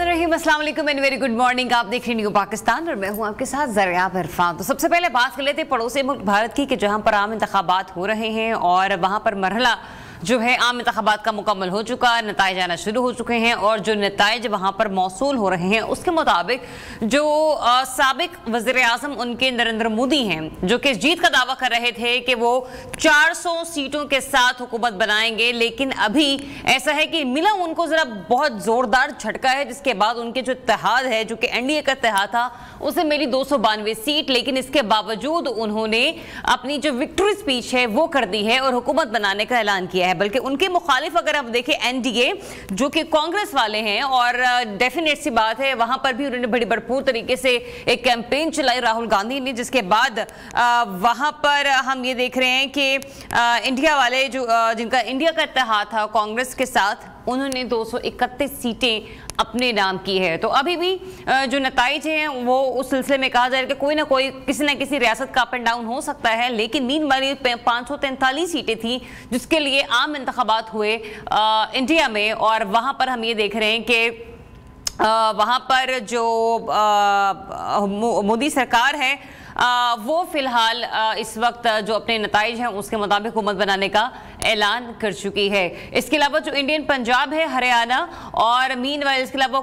रहीम, अस्सलाम वालेकुम and very good morning. आप देख रहे न्यू पाकिस्तान और मैं हूं आपके साथ ज़रियाब इरफान। तो सबसे पहले बात कर लेते हैं पड़ोसी मुल्क भारत की कि जहां पर आम इंतखाबात हो रहे हैं और वहां पर मरहला जो है आम इंतखाबात का मुकम्मल हो चुका, नताइज आना शुरू हो चुके हैं और जो नताइज वहाँ पर मौसूल हो रहे हैं उसके मुताबिक जो साबिक वज़ीर आज़म उनके नरेंद्र मोदी हैं, जो कि जीत का दावा कर रहे थे कि वो 400 सीटों के साथ हुकूमत बनाएंगे, लेकिन अभी ऐसा है कि मिला उनको ज़रा बहुत ज़ोरदार झटका है, जिसके बाद उनके जो इत्तेहाद है, जो कि एनडीए का इत्तेहाद था, उसे मिली 292 सीट। लेकिन इसके बावजूद उन्होंने अपनी जो विक्ट्री स्पीच है वो कर दी है और हुकूमत बनाने का ऐलान किया है। बल्कि उनके मुखालिफ अगर आप देखें एनडीए, जो कि कांग्रेस वाले हैं, और डेफिनेट सी बात है वहां पर भी उन्होंने बड़ी भरपूर तरीके से एक कैंपेन चलाई राहुल गांधी ने, जिसके बाद वहां पर हम ये देख रहे हैं कि इंडिया वाले जो जिनका इंडिया का इत्तेहाद था कांग्रेस के साथ, उन्होंने 231 सीटें अपने नाम की है। तो अभी भी जो नताइज हैं वो उस सिलसिले में कहा जाए कि कोई ना कोई किसी न किसी रियासत का अप एंड डाउन हो सकता है, लेकिन मीन वाली 543 सीटें थी जिसके लिए आम इंतखाबात हुए इंडिया में, और वहां पर हम ये देख रहे हैं कि वहां पर जो मोदी सरकार है वो फिलहाल इस वक्त जो अपने नताइज हैं उसके मुताबिक हुकूमत बनाने का ऐलान कर चुकी है। इसके अलावा जो इंडियन पंजाब है, हरियाणा और मीनवाइल इसके अलावा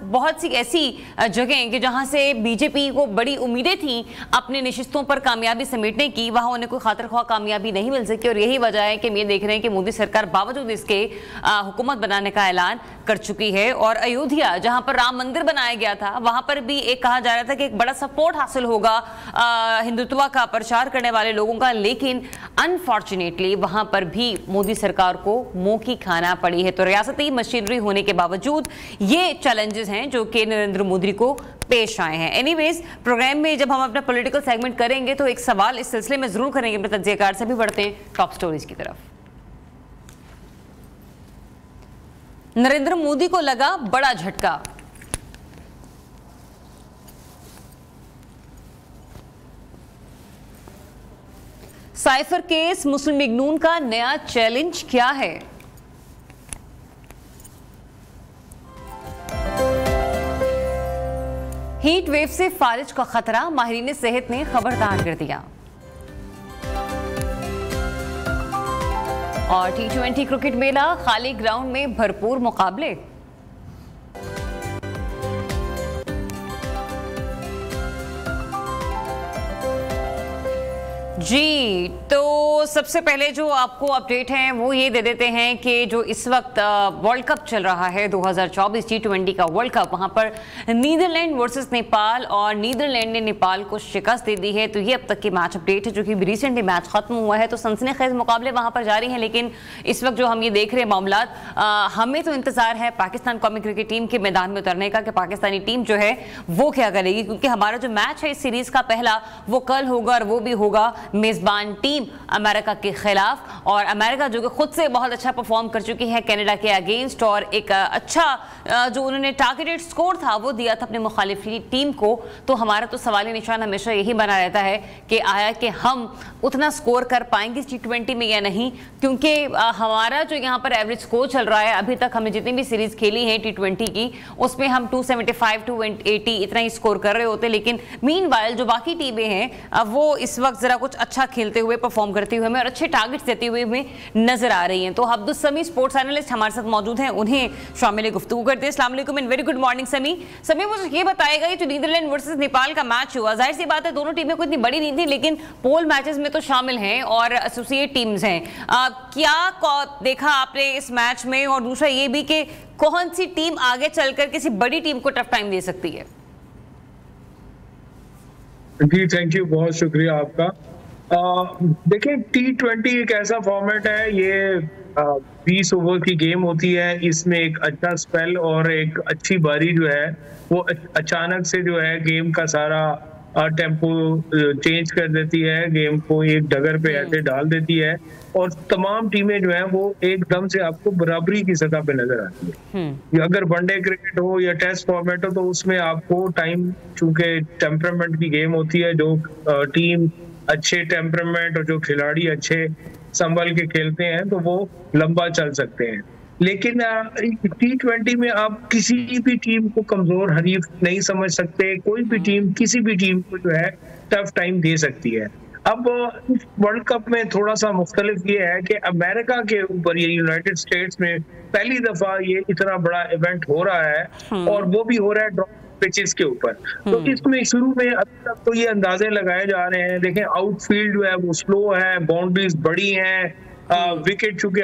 बहुत सी ऐसी जगह हैं कि जहां से बीजेपी को बड़ी उम्मीदें थी अपनी नशिस्तों पर कामयाबी समेटने की, वहां उन्हें कोई खातिर ख्वाह कामयाबी नहीं मिल सकी। और यही वजह है कि हम ये देख रहे हैं कि मोदी सरकार बावजूद इसके हुकूमत बनाने का ऐलान कर चुकी है। और अयोध्या जहां पर राम मंदिर बनाया गया था, वहां पर भी एक कहा जा रहा था कि एक बड़ा सपोर्ट हासिल होगा हिंदुत्व का प्रचार करने वाले लोगों का, लेकिन अनफॉर्चुनेटली वहां पर भी मोदी सरकार को मुंह की खाना पड़ी है। तो रियासती मशीनरी होने के बावजूद ये चैलेंजेस हैं जो कि नरेंद्र मोदी को पेश आए हैं। एनीवेज, प्रोग्राम में जब हम अपना पॉलिटिकल सेगमेंट करेंगे तो एक सवाल इस सिलसिले में जरूर करेंगे। अपने तज्जियाकार से भी बढ़ते हैं टॉप स्टोरीज की तरफ। नरेंद्र मोदी को लगा बड़ा झटका। साइफर केस मुस्लिम लीग नून का नया चैलेंज क्या है? हीट वेव से फालिज का खतरा, माहिरीन सेहत ने खबरदार कर दिया। और T20 क्रिकेट मेला, खाली ग्राउंड में भरपूर मुकाबले। जी, तो सबसे पहले जो आपको अपडेट है वो ये दे देते हैं कि जो इस वक्त वर्ल्ड कप चल रहा है 2024 T20 का वर्ल्ड कप, वहां पर नीदरलैंड वर्सेस नेपाल, और नीदरलैंड ने नेपाल को शिकस्त दे दी है। तो ये अब तक की मैच अपडेट है, जो कि रिसेंटली मैच खत्म हुआ है। तो सनसनीखेज मुकाबले वहां पर जारी हैं, लेकिन इस वक्त जो हम ये देख रहे हैं मामला, हमें तो इंतजार है पाकिस्तान कौमी क्रिकेट टीम के मैदान में उतरने का कि पाकिस्तानी टीम जो है वो क्या करेगी, क्योंकि हमारा जो मैच है इस सीरीज का पहला वो कल होगा, और वो भी होगा मेजबान टीम अमेरिका के खिलाफ। और अमेरिका जो कि खुद से बहुत अच्छा परफॉर्म कर चुकी है कनाडा के अगेंस्ट, और एक अच्छा जो उन्होंने टारगेटेड स्कोर था वो दिया था अपने मुखालिफ टीम को। तो हमारा तो सवाली निशान हमेशा यही बना रहता है कि आया कि हम उतना स्कोर कर पाएंगे T20 में या नहीं, क्योंकि हमारा जो यहाँ पर एवरेज स्कोर चल रहा है, अभी तक हमने जितनी भी सीरीज खेली है T20 की, उसमें हम 275 280 इतना ही स्कोर कर रहे होते। लेकिन मीनवाइल जो बाकी टीमें हैं वो इस वक्त जरा कुछ अच्छा खेलते हुए, परफॉर्म करते हुए हमें और अच्छे टारगेट्स देते हुए हमें नजर आ रही हैं। तो अब्दुल समी स्पोर्ट्स एनालिस्ट हमारे साथ मौजूद हैं, उन्हें शामिल गुफ्तगू करते हैं। अस्सलाम वालेकुम एंड वेरी गुड मॉर्निंग समी। मुझे ये बताएगा ये जो नीदरलैंड वर्सेस नेपाल का मैच हुआ, जाहिर सी बात है दोनों टीमें कोई इतनी बड़ी नहीं थी, लेकिन पोल मैचेस में तो शामिल हैं और एसोसिएट टीम्स हैं। क्या देखा आपने इस मैच में, और दूसरा ये भी कि कौन सी टीम आगे चलकर किसी बड़ी टीम को टफ टाइम दे सकती है? जी थैंक यू, बहुत शुक्रिया आपका। देखिए, T20 एक ऐसा फॉर्मेट है, ये 20 ओवर की गेम होती है। इसमें एक अच्छा स्पेल और एक अच्छी बारी जो है वो अचानक से जो है गेम का सारा टेम्पो चेंज कर देती है, गेम को एक डगर पे ऐसे डाल देती है, और तमाम टीमें जो हैं वो एकदम से आपको बराबरी की सतह पे नजर आती है। अगर वनडे क्रिकेट हो या टेस्ट फॉर्मेट हो तो उसमें आपको टाइम, चूंकि टेम्परामेंट की गेम होती है, जो टीम अच्छे टेम्परामेंट और जो खिलाड़ी अच्छे संभल के खेलते हैं तो वो लंबा चल सकते हैं। लेकिन T20 में आप किसी भी टीम को कमजोर हरीफ नहीं समझ सकते। कोई भी टीम किसी भी टीम को जो है टफ टाइम दे सकती है। अब वर्ल्ड कप में थोड़ा सा मुख्तलिफ ये है कि अमेरिका के ऊपर, ये यूनाइटेड स्टेट्स में पहली दफा ये इतना बड़ा इवेंट हो रहा है और वो भी हो रहा है ड्रॉप पिचेस के ऊपर। तो इसमें शुरू में अभी तक तो ये अंदाजे लगाए जा रहे हैं, देखें आउटफील्ड जो है वो स्लो है, बाउंड्रीज बड़ी हैं, विकेट चूंकि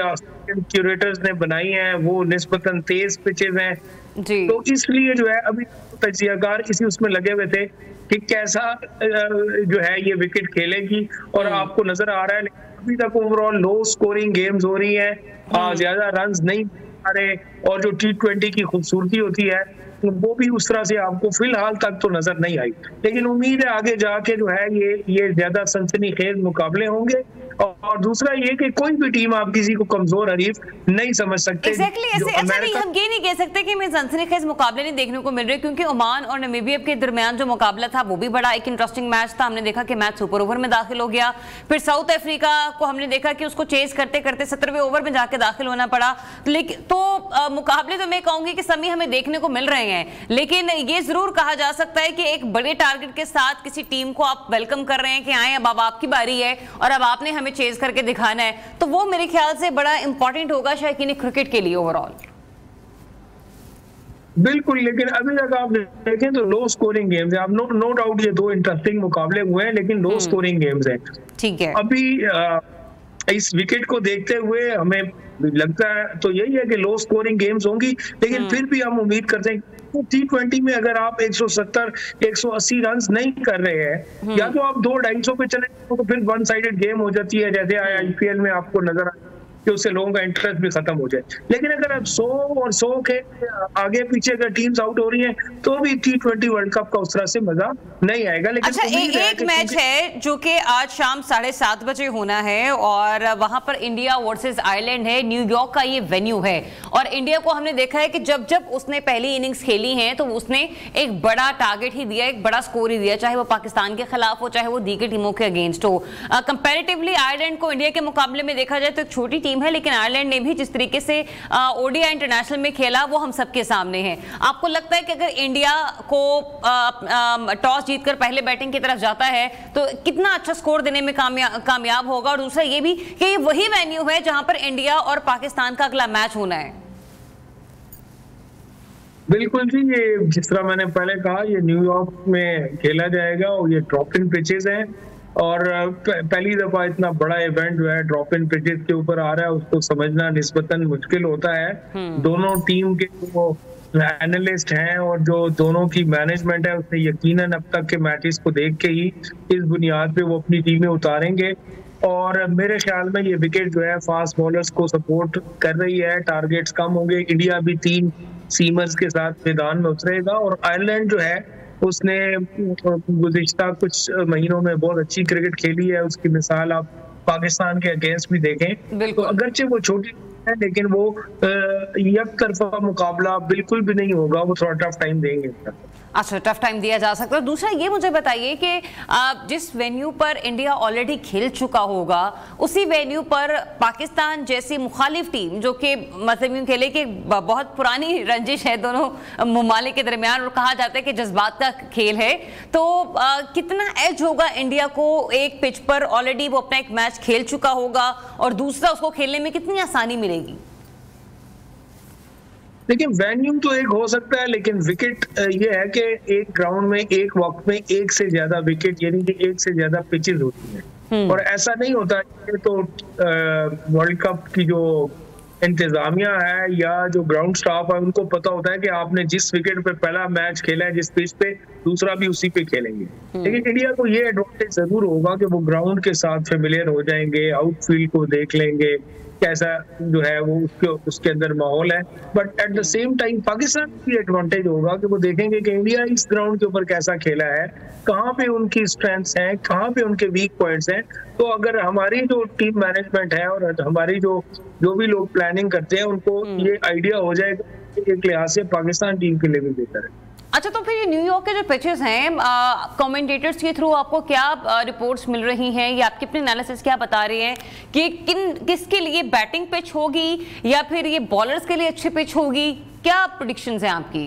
क्यूरेटर्स ने बनाई हैं वो निस्बतन तेज पिचेस हैं जी। तो इसलिए जो है अभी तजियाकार इसी उसमें लगे हुए थे कि कैसा जो है ये विकेट खेलेगी और आपको नजर आ रहा है अभी तक ओवरऑल लो स्कोरिंग गेम्स हो रही है, ज्यादा रन्स नहीं आ रहे और जो T20 की खूबसूरती होती है वो भी उस तरह से आपको फिलहाल तक तो नजर नहीं आई। लेकिन उम्मीद है आगे जाके जो है ये ज्यादा सनसनीखेज मुकाबले होंगे। और दूसरा ये कि कोई भी टीम आप किसी को कमजोर हरीफ नहीं समझ सकते। Exactly, ऐसे अच्छा नहीं, हम ये नहीं कह सकते कि हमें सनसनीखेज मुकाबले नहीं देखने को मिल रहे, क्योंकि ओमान और नामीबिया के दरमियान जो मुकाबला था वो भी बड़ा एक इंटरेस्टिंग मैच था। हमने देखा कि मैच सुपर ओवर में दाखिल हो गया, फिर साउथ अफ्रीका को हमने देखा कि उसको चेज करते करते 17वें ओवर में जाके दाखिल होना पड़ा। लेकिन तो मुकाबले तो मैं कहूंगी कि सभी हमें देखने को मिल रहे हैं, लेकिन ये जरूर कहा जा सकता है कि एक बड़े टारगेट के साथ किसी टीम को आप वेलकम कर रहे हैं कि आए अब आपकी बारी है और अब आपने हमें चेज करके दिखाना है, तो वो मेरे ख्याल से बड़ा इंपॉर्टेंट होगा शायकीन क्रिकेट के लिए ओवरऑल। बिल्कुल, लेकिन अभी तक आप देखें तो लो स्कोरिंग गेम्स है। आप नो डाउट ये दो इंटरेस्टिंग मुकाबले हुए हैं, लेकिन लो स्कोरिंग गेम्स हैं। ठीक है, अभी इस विकेट को देखते हुए हमें लगता है तो यही है कि लो स्कोरिंग गेम्स होंगी, लेकिन फिर भी हम उम्मीद करते हैं तो T20 में अगर आप 170-180 रन नहीं कर रहे हैं या तो आप 200-250 पे चले तो फिर वन साइडेड गेम हो जाती है, जैसे IPL में आपको नजर आता है कि उससे लोगों का इंटरेस्ट भी खत्म हो जाए। लेकिन अगर आप 100 और 100 के आगे पीछे अगर टीम्स आउट हो रही हैं तो भी T20 वर्ल्ड कप का उस तरह से मजा नहीं आएगा। लेकिन अच्छा, एक मैच है जो कि आज शाम 7:30 बजे होना है और वहां पर इंडिया वर्सेस आयरलैंड है। न्यूयॉर्क का ये वेन्यू है और इंडिया को हमने देखा है कि जब जब उसने पहली इनिंग्स खेली है तो उसने एक बड़ा टारगेट ही दिया, एक बड़ा स्कोर ही दिया, चाहे वो पाकिस्तान के खिलाफ हो चाहे वो दीगर टीमों के अगेंस्ट हो। कंपैरेटिवली आयरलैंड को इंडिया के मुकाबले में देखा जाए तो एक छोटी टीम है, लेकिन आयरलैंड ने भी जिस तरीके से ओडीआई इंटरनेशनल में खेला वो हम सबके सामने है। आपको लगता है कि अगर इंडिया को टॉस जीतकर पहले बैटिंग की तरफ जाता है तो कितना अच्छा स्कोर देने में कामयाब होगा? और दूसरा ये भी कि ये वही वेन्यू है जहां पर इंडिया और पाकिस्तान का अगला मैच होना है। बिल्कुल जी, ये जिस तरह मैंने पहले कहा ये न्यूयॉर्क में खेला जाएगा और ये ड्रॉप इन पिचेस हैं और पहली दफा इतना बड़ा इवेंट जो है ड्रॉप इन पिचेस के ऊपर आ रहा है, उसको समझना निस्बतन मुश्किल होता है। दोनों टीम के जो एनालिस्ट हैं और जो दोनों की मैनेजमेंट है उसने यकीनन अब तक के मैचेस को देख के ही इस बुनियाद पे वो अपनी टीमें उतारेंगे और मेरे ख्याल में ये विकेट जो है फास्ट बॉलर्स को सपोर्ट कर रही है, टारगेट्स कम होंगे। इंडिया भी 3 सीमर्स के साथ मैदान में उतरेगा और आयरलैंड जो है उसने गुज़िश्ता कुछ महीनों में बहुत अच्छी क्रिकेट खेली है, उसकी मिसाल आप पाकिस्तान के अगेंस्ट भी देखें तो अगरचे वो छोटी है लेकिन वो एक तरफा मुकाबला बिल्कुल भी नहीं होगा, वो थोड़ा टफ टाइम देंगे। अच्छा, टफ टाइम दिया जा सकता है। दूसरा ये मुझे बताइए कि जिस वेन्यू पर इंडिया ऑलरेडी खेल चुका होगा उसी वेन्यू पर पाकिस्तान जैसी मुखालिफ टीम जो कि मतलब यूं खेले कि बहुत पुरानी रंजिश है दोनों ममालिक के दरमियान और कहा जाता है कि जज्बात का खेल है, तो कितना एज होगा इंडिया को? एक पिच पर ऑलरेडी वो अपना एक मैच खेल चुका होगा और दूसरा उसको खेलने में कितनी आसानी मिलेगी? लेकिन वेन्यू तो एक हो सकता है, लेकिन विकेट ये है कि एक ग्राउंड में एक वक्त में एक से ज्यादा विकेट यानी कि एक से ज्यादा पिचेस होती हैं और ऐसा नहीं होता कि तो वर्ल्ड कप की जो इंतजामिया है या जो ग्राउंड स्टाफ है उनको पता होता है कि आपने जिस विकेट पे पहला मैच खेला है जिस पिच पे दूसरा भी उसी पे खेलेंगे। लेकिन इंडिया को ये एडवांटेज जरूर होगा कि वो ग्राउंड के साथ फेमिलियर हो जाएंगे, आउटफील्ड को देख लेंगे कैसा जो है वो उसके अंदर माहौल है। But at the same time Pakistan की एडवांटेज होगा कि वो देखेंगे कि इंडिया इस ग्राउंड के ऊपर कैसा खेला है, कहाँ पे उनकी स्ट्रेंथ्स हैं, कहाँ पे उनके वीक पॉइंट्स हैं। तो अगर हमारी जो टीम मैनेजमेंट है और हमारी जो भी लोग प्लानिंग करते हैं उनको ये आइडिया हो जाएगा कि एक लिहाज से पाकिस्तान टीम के लिए भी बेहतर है। अच्छा, तो फिर ये न्यूयॉर्क के जो पिचेस हैं, कमेंटेटर्स के थ्रू आपको क्या रिपोर्ट्स मिल रही हैं या आपके अपने एनालिसिस क्या बता रहे हैं कि किसके लिए बैटिंग पिच होगी या फिर ये बॉलर्स के लिए अच्छी पिच होगी? क्या प्रेडिक्शंस हैं आपकी?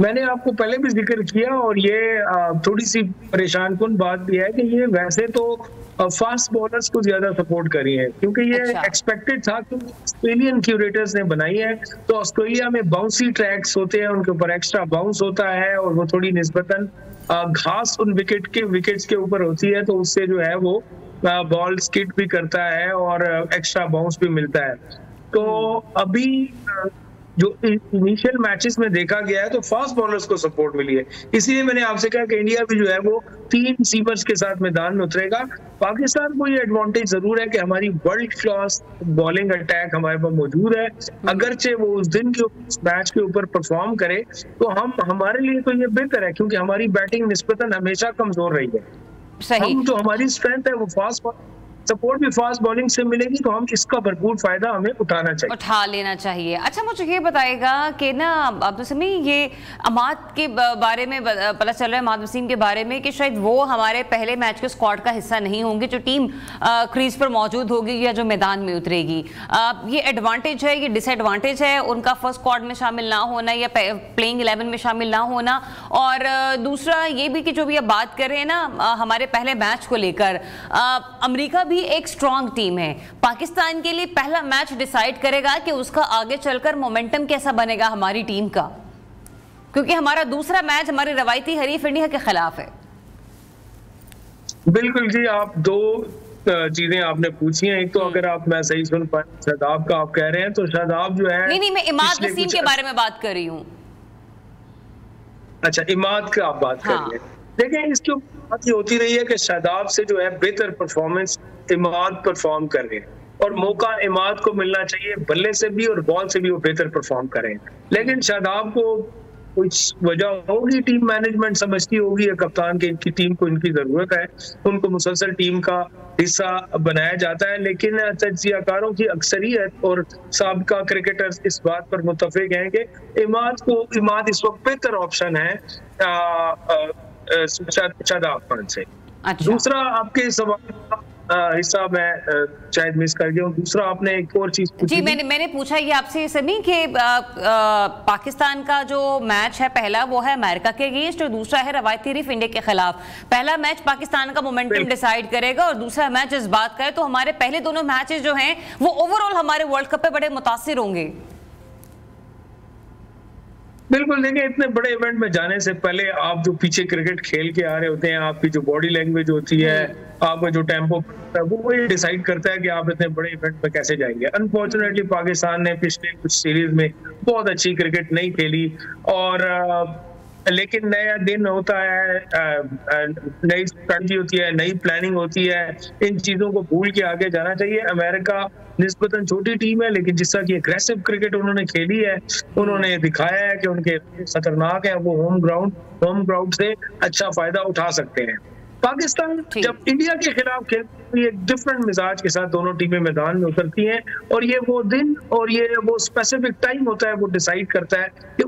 मैंने आपको पहले भी जिक्र किया और ये थोड़ी सी परेशान कुन बात भी है कि ये वैसे तो फास्ट बॉलर्स को ज्यादा सपोर्ट करी है, क्योंकि ये एक्सपेक्टेड था कि ऑस्ट्रेलियन क्यूरेटर्स ने बनाई है। तो ऑस्ट्रेलिया में बाउंसी ट्रैक्स होते हैं, उनके ऊपर एक्स्ट्रा बाउंस होता है और वो थोड़ी निस्बतन घास उन विकेट्स के ऊपर होती है, तो उससे जो है वो बॉल स्किड भी करता है और एक्स्ट्रा बाउंस भी मिलता है। तो अभी जो इनिशियल मैचेस में देखा गया है तो फास्ट बॉलर्स को सपोर्ट मिली है, इसीलिए मैंने आपसे कहा कि इंडिया भी जो है वो 3 सीमर्स के साथ मैदान में उतरेगा। पाकिस्तान को ये एडवांटेज जरूर है कि हमारी वर्ल्ड क्लास बॉलिंग अटैक हमारे पास मौजूद है। अगरचे वो उस दिन के मैच के ऊपर परफॉर्म करे तो हमारे लिए तो ये बेहतर है, क्योंकि हमारी बैटिंग निस्बतन हमेशा कमजोर रही है। सही। हम जो हमारी स्ट्रेंथ है वो फास्ट सपोर्ट भी फास्ट बॉलिंग से मिलेगी, तो हम इसका भरपूर फायदा हमें उठा लेना चाहिए। अच्छा, मुझे ये बताएगा कि ना अब्दुल समी, ये अमाद के बारे में पता चल रहा है, अमाद वसीम के बारे में, कि शायद वो हमारे पहले मैच के स्क्वाड का हिस्सा नहीं होंगे, जो टीम क्रीज पर मौजूद होगी या जो मैदान में उतरेगी। ये एडवांटेज है, ये डिसएडवांटेज है उनका फर्स्ट स्क्वाड में शामिल ना होना या प्लेइंग 11 में शामिल ना होना? और दूसरा ये भी कि जो भी अब बात कर रहे हैं ना हमारे पहले मैच को लेकर, अमेरिका भी एक स्ट्रॉन्ग टीम है, पाकिस्तान के लिए पहला मैच डिसाइड करेगा कि उसका आगे चलकर मोमेंटम कैसा बनेगा हमारी टीम का, क्योंकि हमारा दूसरा मैच हमारे रवायती हरीफ इंडिया के खिलाफ है। बिल्कुल जी, आप 2 चीजें आपने पूछी हैं। एक तो अगर आप मैं सही सुन पाए शादाब का आप कह रहे हैं, तो शादाब जो है नहीं, मैं इमाद वसीम के बारे में बात कर रही हूँ। अच्छा, इमाद का आप बात कर रहे हैं। देखिए, इसकी बात ये होती रही है कि शादाब से जो है बेहतर परफॉर्मेंस इमाद परफॉर्म कर रहे हैं और मौका इमाद को मिलना चाहिए, बल्ले से भी और बॉल से भी वो बेहतर परफॉर्म करें। लेकिन शादाब को कुछ वजह होगी, टीम मैनेजमेंट समझती होगी या कप्तान के इनकी टीम को इनकी जरूरत है, उनको मुसलसल टीम का हिस्सा बनाया जाता है। लेकिन तज्जियाकारों की अक्सरियत और साबिका क्रिकेटर्स इस बात पर मुत्तफिक हैं कि इमाद इस वक्त बेहतर ऑप्शन है शादाब खान से। अच्छा। दूसरा आपके सवाल हिस्सा मैं शायद मिस कर गया हूँ। दूसरा आपने एक और चीज पूछी जी, मैंने पूछा ये आपसे सभी कि पाकिस्तान का जो मैच है पहला वो है अमेरिका के अगेंस्ट और दूसरा है रवायती हरीफ इंडिया के खिलाफ। पहला मैच पाकिस्तान का मोमेंटम डिसाइड करेगा और दूसरा मैच इस बात का है, तो हमारे पहले दोनों मैचेस जो हैं वो ओवरऑल हमारे वर्ल्ड कप पे बड़े मुतासिर होंगे। बिल्कुल, देखिए, इतने बड़े इवेंट में जाने से पहले आप जो पीछे क्रिकेट खेल के आ रहे होते हैं, आपकी जो बॉडी लैंग्वेज होती है, आपका जो टेम्पो है, वो ये डिसाइड करता है कि आप इतने बड़े इवेंट में कैसे जाएंगे। अनफॉर्चुनेटली पाकिस्तान ने पिछले कुछ सीरीज में बहुत अच्छी क्रिकेट नहीं खेली और लेकिन नया दिन होता है, नई स्ट्रेटजी होती है, नई प्लानिंग होती है, इन चीजों को भूल के आगे जाना चाहिए। अमेरिका निस्बतन छोटी टीम है, लेकिन जिस तरह की एग्रेसिव क्रिकेट उन्होंने खेली है, उन्होंने दिखाया है कि उनके खतरनाक है, वो होम ग्राउंड से अच्छा फायदा उठा सकते हैं। पाकिस्तान जब इंडिया के खिलाफ खेलती है, एक डिफरेंट मिजाज के साथ दोनों टीमें मैदान में उतरती हैं और ये वो दिन और ये वो स्पेसिफिक टाइम होता है, वो डिसाइड करता है कि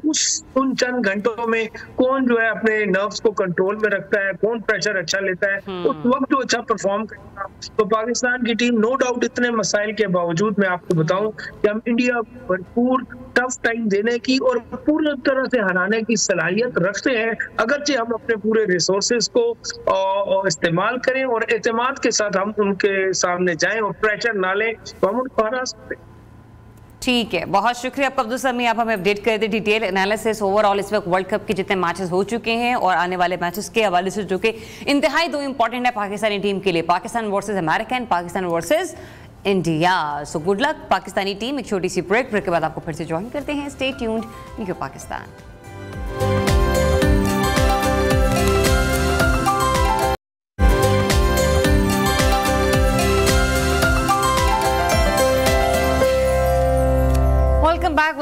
उन चंद घंटों में कौन जो है अपने नर्व्स को कंट्रोल में रखता है, कौन प्रेशर अच्छा लेता है, उस वक्त जो अच्छा परफॉर्म करता है। तो पाकिस्तान की टीम नो डाउट इतने मसाइल के बावजूद मैं आपको बताऊं कि हम इंडिया भरपूर टफ टाइम देने की और पूरी तरह से हराने की सलाहियत रखते हैं, अगरचे हम अपने पूरे रिसोर्सेज को इस्तेमाल करें और एतमाद के साथ हम उनके सामने जाएं और प्रेशर ना लें, तो हम उनको हरा सकते हैं। ठीक है, बहुत शुक्रिया आपका अब्दुल समी, आप हमें अपडेट कर दे डिटेल एनालिसिस ओवरऑल इस वक्त वर्ल्ड कप के जितने मैचेस हो चुके हैं और आने वाले मैचेस के हवाले से, जो कि इंतहाई 2 इंपॉर्टेंट है पाकिस्तानी टीम के लिए, Pakistan versus America and Pakistan versus India. So good luck Pakistani team. एक छोटी सी ब्रेक के बाद आपको फिर से ज्वाइन करते हैं। Stay tuned, new Pakistan.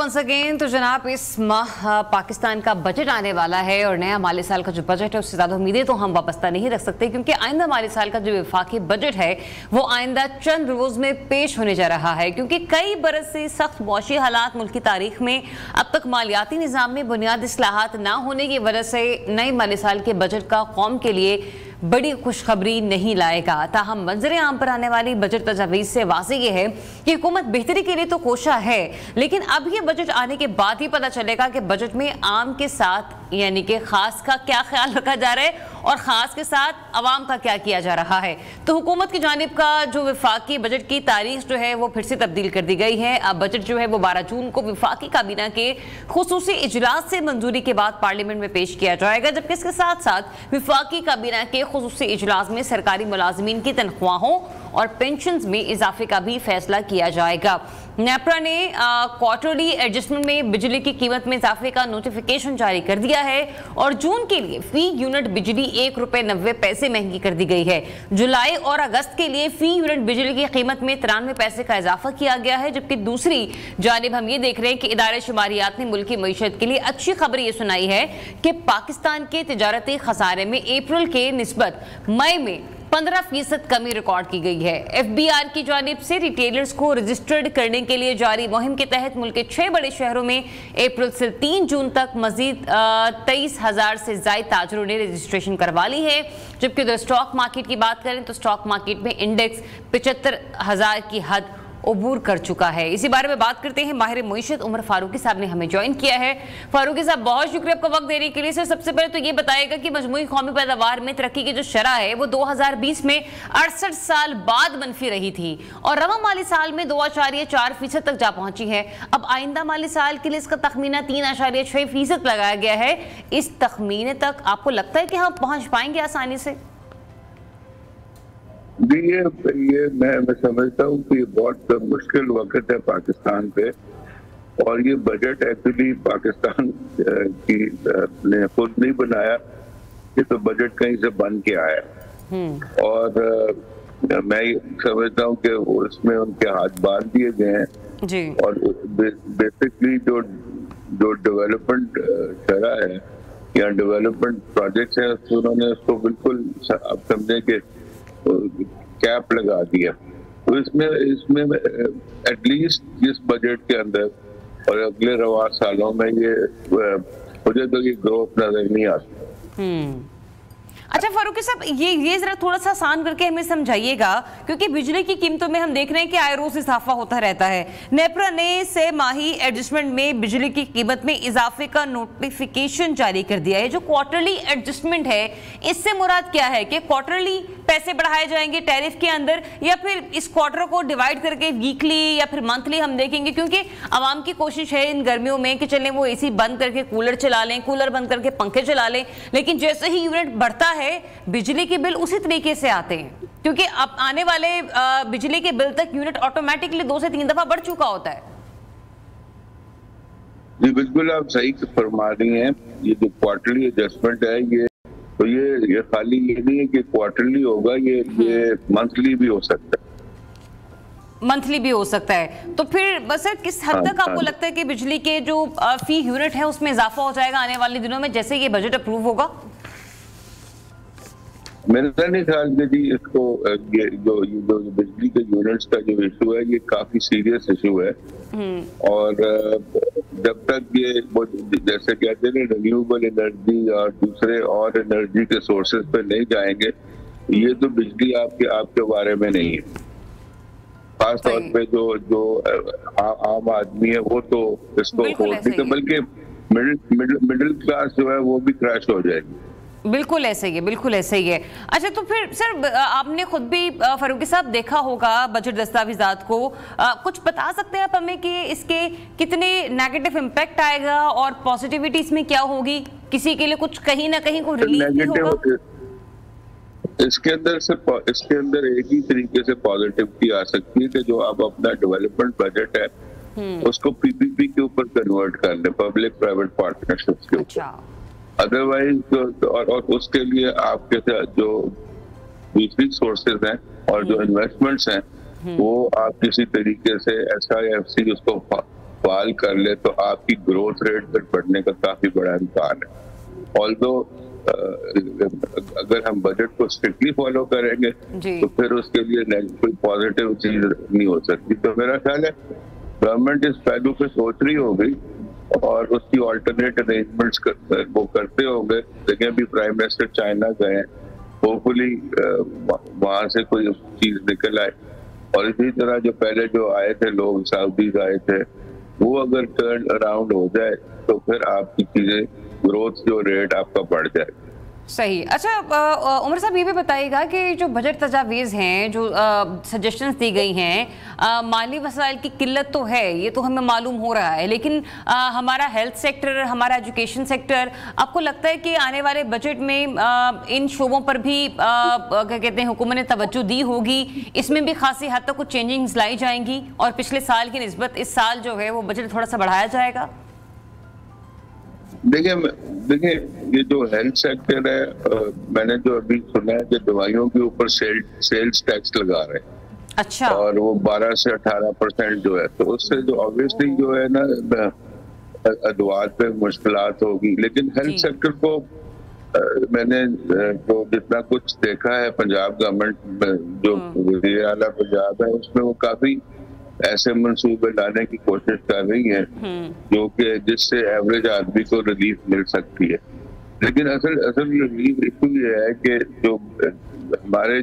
Once again. तो जनाब, इस माह पाकिस्तान का बजट आने वाला है और नया माली साल का जो बजट है उससे ज़्यादा उम्मीदें तो हम वाबस्ता नहीं रख सकते, क्योंकि आइंदा माली साल का जो वफाकी बजट है वो आइंदा चंद रोज में पेश होने जा रहा है, क्योंकि कई बरस से सख्त मौशी हालात मुल्क की तारीख में अब तक मालियाती निज़ाम में बुनियादी इस्लाहात ना होने की वजह से नए माली साल के बजट का कौम के लिए बड़ी खुशखबरी नहीं लाएगा। ताहम मंजर आम पर आने वाली बजट तजावीज़ से वाज़ेह ये है कि हुकूमत बेहतरी के लिए तो कोशा है, लेकिन अब ये बजट आने के बाद ही पता चलेगा कि बजट में आम के साथ यानी कि खास का क्या ख्याल रखा जा रहा है और ख़ास के साथ अवाम का क्या किया जा रहा है। तो हुकूमत की जानिब का जो वफाकी बजट की तारीख जो है वो फिर से तब्दील कर दी गई है। अब बजट जो है वो 12 जून को वफाकी काबीना के खुसूसी इजलास से मंजूरी के बाद पार्लियामेंट में पेश किया जाएगा, जबकि इसके साथ साथ वफाकी काबीना के खुसूसी इजलास में सरकारी मुलाजमीन की तनख्वाहों और पेंशन में इजाफे का भी फैसला किया जाएगा। नेपरा ने क्वार्टरली एडजस्टमेंट में बिजली की कीमत में इजाफे का नोटिफिकेशन जारी कर दिया है और जून के लिए फी यूनिट बिजली ₹1.90 महंगी कर दी गई है। जुलाई और अगस्त के लिए फी यूनिट बिजली की कीमत में 93 पैसे का इजाफा किया गया है, जबकि दूसरी जानिब हम ये देख रहे हैं कि इदारे शुमारियात ने मुल्क की मईशत के लिए अच्छी खबर ये सुनाई है कि पाकिस्तान के तिजारती खसारे में अप्रैल के निस्बत मई में 15% कमी रिकॉर्ड की गई है। FBR की जानिब से रिटेलर्स को रजिस्टर्ड करने के लिए जारी मुहिम के तहत मुल्क के 6 बड़े शहरों में अप्रैल से 3 जून तक मजीद 23,000 से ज्यादा ताजरों ने रजिस्ट्रेशन करवा ली है। जबकि अगर स्टॉक मार्केट की बात करें तो स्टॉक मार्केट में इंडेक्स 75,000 की हद अबूर कर चुका है। इसी बारे में बात करते हैं, माहिर मईशत उमर फारूकी साहब ने हमें ज्वाइन किया है। फारूकी साहब, बहुत शुक्रिया आपका वक्त देने के लिए। सर, सबसे पहले तो ये बताएगा कि मजमूई कौमी पैदावार में तरक्की की जो शरह है वो 2020 में 68 साल बाद मनफी रही थी और रवा माली साल में 2.4% तक जा पहुंची है। अब आइंदा माली साल के लिए इसका तखमीना 3.6% लगाया गया है। इस तखमीने तक आपको लगता है कि हम पहुंच पाएंगे आसानी से? जी, ये मैं समझता हूँ कि बहुत मुश्किल वक्त है पाकिस्तान पे, और ये बजट एक्चुअली पाकिस्तान की ने खुद नहीं बनाया, ये तो बजट कहीं से बन के आया। और मैं समझता हूँ कि उसमें उनके हाथ बांध दिए गए हैं जी। और बेसिकली जो डेवलपमेंट शरह है या डेवलपमेंट प्रोजेक्ट्स है उन्होंने उसको बिल्कुल आप समझे कि कैप लगा दिया। तो इसमें एटलीस्ट इस बजट के अंदर और अगले रवा सालों में ये मुझे तो ये ग्रोथ नजर नहीं आती। अच्छा फारूकी साहब, ये जरा थोड़ा सा आसान करके हमें समझाइएगा, क्योंकि बिजली की कीमतों में हम देख रहे हैं कि आए रोज इजाफा होता रहता है। नेपरा ने से माही एडजस्टमेंट में बिजली की कीमत में इजाफे का नोटिफिकेशन जारी कर दिया है। जो क्वार्टरली एडजस्टमेंट है, इससे मुराद क्या है कि क्वार्टरली पैसे बढ़ाए जाएंगे टैरिफ के अंदर, या फिर इस क्वार्टर को डिवाइड करके वीकली या फिर मंथली हम देखेंगे? क्योंकि आवाम की कोशिश है इन गर्मियों में कि चलें वो एसी बंद करके कूलर चला लें, कूलर बंद करके पंखे चला लें, लेकिन जैसे ही यूनिट बढ़ता है बिजली के बिल उसी तरीके से आते हैं, क्योंकि अब आने वाले बिजली के बिल तक यूनिट ऑटोमेटिकली 2 से 3 दफा बढ़ चुका होता है। जी बिल्कुल, आप सही फरमा रही हैं। ये जो क्वार्टरली एडजस्टमेंट है ये खाली ये नहीं है कि क्वार्टरली होगा, ये मंथली भी हो सकता है। मंथली भी हो सकता है। तो फिर बस सर, किस हद तक आपको लगता है कि बिजली के जो फी यूनिट है उसमें इजाफा हो जाएगा आने वाले दिनों में जैसे ये बजट अप्रूव होगा? मेरा नहीं ख्याल कि जी इसको जो बिजली के यूनिट्स का जो इशू है ये काफी सीरियस इशू है। और जब तक ये जैसे कहते हैं रिन्यूएबल एनर्जी और दूसरे और एनर्जी के सोर्सेज पे नहीं जाएंगे, ये तो बिजली आपके बारे में नहीं है। खास तौर पे जो आम आदमी है वो तो इसको अफोर्ड नहीं कर, बल्कि मिडिल क्लास जो है वो भी क्रैश हो जाएगी। बिल्कुल ऐसे ही है, बिल्कुल ऐसे ही है। अच्छा, तो फिर सर आपने खुद भी फारूकी साहब देखा होगा बजट दस्तावेजात को, कुछ बता सकते हैं आप हमें कि इसके कितने नेगेटिव इम्पैक्ट आएगा और पॉजिटिविटी इसमें क्या होगी? किसी के लिए कुछ कहीं ना कहीं को रिलीफ भी होगा? इसके अंदर एक ही तरीके से पॉजिटिविटी आ सकती है कि जो आप अपना डेवलपमेंट बजट है उसको पीपीपी के ऊपर कन्वर्ट कर ले, पब्लिक प्राइवेट पार्टनरशिप के ऊपर। अदरवाइज और उसके लिए आपके साथ जो दूसरी सोर्सेज हैं और जो इन्वेस्टमेंट्स हैं वो आप किसी तरीके से SIFC उसको बहाल कर ले तो आपकी ग्रोथ रेट पर बढ़ने का काफी बड़ा इम्कान है। ऑल्दो अगर हम बजट को स्ट्रिक्टली फॉलो करेंगे तो फिर उसके लिए कोई पॉजिटिव चीज नहीं हो सकती। तो मेरा ख्याल है गवर्नमेंट इस पहलू पे सोच रही होगी और उसकी ऑल्टरनेट अरेंजमेंट्स वो करते होंगे। देखिए अभी प्राइम मिनिस्टर चाइना गए, होपफुली वहां से कोई चीज निकल आए। और इसी तरह जो पहले जो आए थे लोग, सऊदीज आए थे, वो अगर टर्न अराउंड हो जाए तो फिर आपकी चीजें ग्रोथ जो रेट आपका बढ़ जाए। सही। अच्छा उमर साहब ये भी बताइएगा कि जो बजट तजावीज़ हैं, जो सजेशंस दी गई हैं, माली वसाइल की किल्लत तो है, ये तो हमें मालूम हो रहा है, लेकिन हमारा हेल्थ सेक्टर, हमारा एजुकेशन सेक्टर, आपको लगता है कि आने वाले बजट में इन शोबों पर भी क्या कहते हैं हुकूमत ने तवज्जो दी होगी, इसमें भी खासी हद तक कुछ चेंजिंग्स लाई जाएंगी और पिछले साल की निस्बत इस साल जो है वो बजट थोड़ा सा बढ़ाया जाएगा? देखिए ये जो हेल्थ सेक्टर है, मैंने जो अभी सुना है कि दवाइयों के ऊपर सेल्स टैक्स लगा रहे हैं। अच्छा। और वो 12 से 18% जो है, तो उससे जो ऑब्वियसली जो है ना अदवात पे मुश्किलात होगी। लेकिन हेल्थ सेक्टर को मैंने जो जितना कुछ देखा है पंजाब गवर्नमेंट जो वज़ीर आला पंजाब है, उसमें वो काफी ऐसे मंसूबे लाने की कोशिश कर रही है जो कि जिससे एवरेज आदमी को रिलीफ मिल सकती है। लेकिन असल रिलीफ इशू ये है कि जो हमारे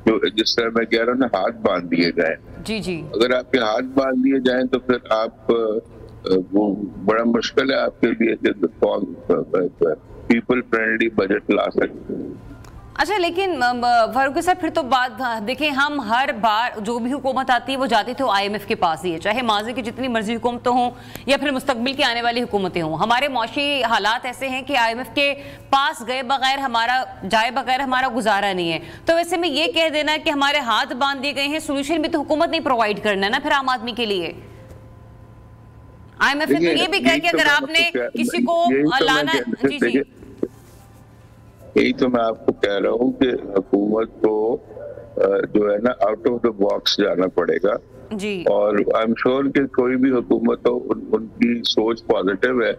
जो जिस तरह मैं कह रहा हूँ ना, हाथ बांध दिए गए। जी। अगर आपके हाथ बांध दिए जाएं तो फिर आप वो बड़ा मुश्किल है आपके लिए पीपल फ्रेंडली बजट ला सकते हैं। अच्छा, लेकिन फारूकी साहब फिर तो बात देखें, हम हर बार जो भी हुकूमत आती है वो जाती तो IMF के पास ही है, चाहे माजी की जितनी मर्जी हुकूमतें हों या फिर मुस्तकबिल की आने वाली हुकूमतें हों। हमारे मौशी हालात ऐसे हैं कि IMF के पास जाए बगैर हमारा गुजारा नहीं है। तो वैसे में ये कह देना कि हमारे हाथ बांध दिए गए हैं, सोल्यूशन भी तो हुकूमत नहीं प्रोवाइड करना है ना फिर आम आदमी के लिए। IMF ने तो ये भी कहा कि अगर आपने किसी को लाना। जी, यही तो मैं आपको कह रहा हूँ कि हुकूमत को जो है ना आउट ऑफ द बॉक्स जाना पड़ेगा जी। और आई एम श्योर कि कोई भी हुकूमत हो उनकी सोच पॉजिटिव है,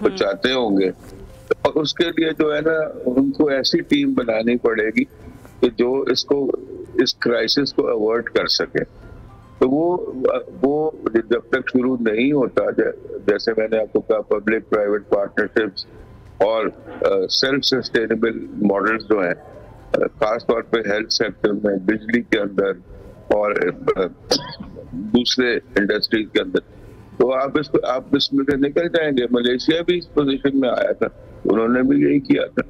वो चाहते होंगे। और उसके लिए जो है ना उनको ऐसी टीम बनानी पड़ेगी कि जो इस क्राइसिस को अवॉइड कर सके। तो वो जब तक शुरू नहीं होता, जैसे मैंने आपको कहा पब्लिक प्राइवेट पार्टनरशिप्स और सेल्फ सस्टेनेबल मॉडल्स जो है खास तौर पे हेल्थ सेक्टर में, बिजली के अंदर और दूसरे इंडस्ट्रीज के अंदर, तो आप इसमें से निकल जाएंगे। मलेशिया भी इस पोजीशन में आया था, उन्होंने भी यही किया था।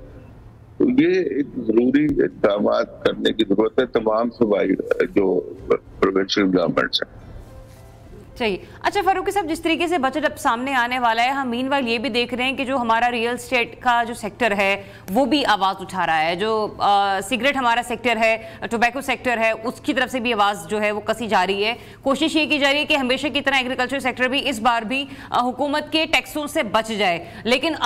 तो ये एक जरूरी इक़दाम करने की जरूरत है तमाम सूबाई जो प्रोविंशियल गवर्नमेंट्स हैं। चाहिए। अच्छा फारूकी साहब, जिस तरीके से बजट अब सामने आने वाला है, हम मीनवाइल ये भी देख रहे हैं कि जो हमारा रियल एस्टेट का जो सेक्टर है वो भी आवाज़ उठा रहा है। जो सिगरेट हमारा सेक्टर है, टोबैको सेक्टर है, उसकी तरफ से भी आवाज़ जो है वो कसी जा रही है। कोशिश ये की जा रही है कि हमेशा की तरह एग्रीकल्चर सेक्टर भी इस बार भी हुकूमत के टैक्सों से बच जाए। लेकिन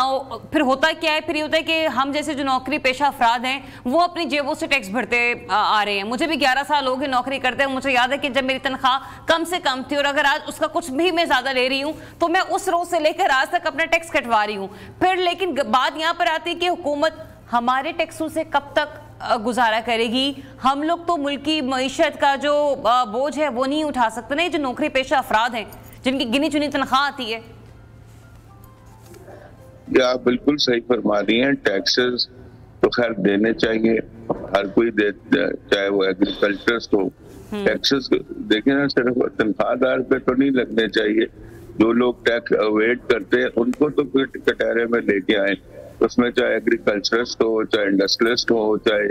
फिर होता क्या है, फिर ये होता है कि हम जैसे जो नौकरी पेशा अफराद हैं वो अपनी जेबों से टैक्स भरते आ रहे हैं। मुझे भी 11 साल हो गए नौकरी करते हैं। मुझे याद है कि जब मेरी तनख्वाह कम से कम थी और अगर आज उसका कुछ भी मैं ज्यादा ले रही हूं तो मैं उस रोज से लेकर आज तक अपना टैक्स कटवा रही हूं। फिर लेकिन बात यहां पर आती है कि हुकूमत हमारे टैक्सों से कब तक गुजारा करेगी। हम लोग तो मुल्क की मईशत का जो बोझ है वो नहीं उठा सकते ना, जो नौकरी पेशा अफराद हैं जिनकी गिनी चुनी तनख्वाह आती है। आप बिल्कुल सही फरमा रही हैं। टैक्सेस तो खैर देने चाहिए, हर कोई दे, चाहे वो एग्रीकल्चर हो। टैक्सेस देखें ना, सिर्फ तनख्वाहदार पे तो नहीं लगने चाहिए। जो लोग टैक्स अवेड करते हैं उनको तो फिर कटहरे में लेके आए, उसमें चाहे एग्रीकल्चरिस्ट हो, चाहे इंडस्ट्रियलिस्ट हो, चाहे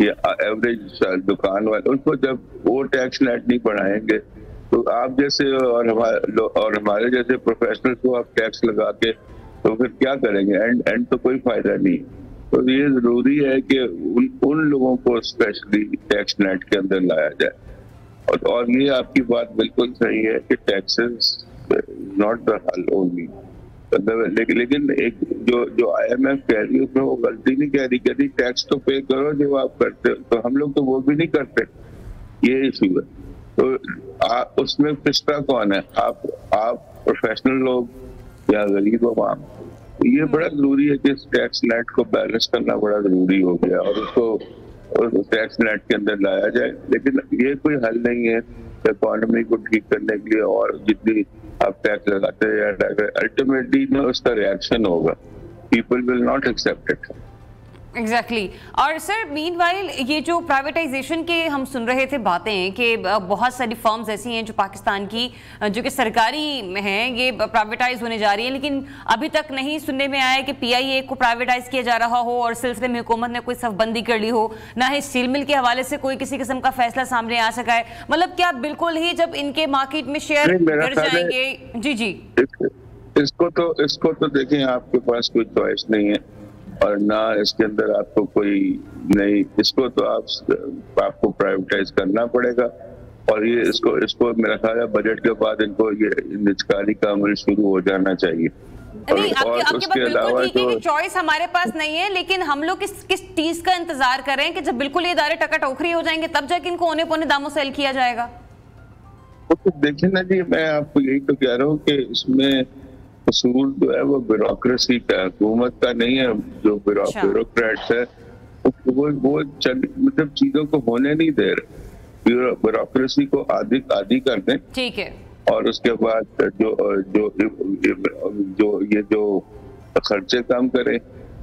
ये एवरेज दुकान वाले, उनको जब वो टैक्स नेट नहीं बढ़ाएंगे तो आप जैसे और हमारे जैसे प्रोफेशनल को आप टैक्स लगा के तो फिर क्या करेंगे? एंड तो कोई फायदा नहीं। तो ये जरूरी है कि उन लोगों को स्पेशली टैक्स नेट के अंदर लाया जाए। और ये आपकी बात बिल्कुल सही है कि टैक्सेस नॉट द हल ओनली, लेकिन एक जो IMF कह रही है उसमें वो गलती नहीं कह रही, कहती टैक्स तो पे करो जो आप करते हो। तो हम लोग तो वो भी नहीं करते, ये इशू है। तो उसमें पिछड़ा कौन है? आप प्रोफेशनल लोग या गरीब अवाम। ये बड़ा जरूरी है कि टैक्स नेट को बैलेंस करना बड़ा जरूरी हो गया और उसको टैक्स नेट के अंदर लाया जाए। लेकिन ये कोई हल नहीं है इकोनॉमी को ठीक करने के लिए, और जितनी आप टैक्स लगाते हैं अल्टीमेटली ना उसका रिएक्शन होगा, people will not accept it. Exactly और सर मीनवाइल ये जो प्राइवेटाइजेशन के हम सुन रहे थे बातें कि बहुत सारी फर्म्स ऐसी हैं जो पाकिस्तान की जो कि सरकारी में हैं, ये प्राइवेटाइज होने जा रही है, लेकिन अभी तक नहीं सुनने में आया कि PIA को प्राइवेटाइज किया जा रहा हो और सिलसिले में हुकूमत ने कोई सफबंदी कर ली हो, ना ही स्टील मिल के हवाले से कोई किसी किस्म का फैसला सामने आ सका है। मतलब क्या बिल्कुल ही जब इनके मार्केट में शेयर गिर जाएंगे? जी जी, इसको तो देखें, आपके पास कोई चॉइस नहीं है और ना इसके अंदर आपको कोई नहीं, इसको तो आपको प्राइवेटाइज करना पड़ेगा। और ये इसको मेरा ख्याल है बजट के बाद इनको ये निजकारी का अमल शुरू हो जाना चाहिए। नहीं, आपकी बात बिल्कुल ठीक है कि चॉइस हमारे पास नहीं है, लेकिन हम लोग किस चीज का इंतजार कर रहे हैं कि जब बिल्कुल ये इदारे टका-टोकरी हो जाएंगे तब जाके इनको औने पौने दामों सेल किया जाएगा? तो देखिए ना जी, मैं आपको यही तो कह रहा हूँ कि इसमें कसूर जो है वो ब्यूरोक्रेसी का, हुकूमत का नहीं है। जो ब्यूरोक्रेट्स है वो मतलब चीजों को होने नहीं दे रहे, ब्यूरोक्रेसी को आदि कर दें। ठीक है। और उसके बाद जो खर्चे कम करें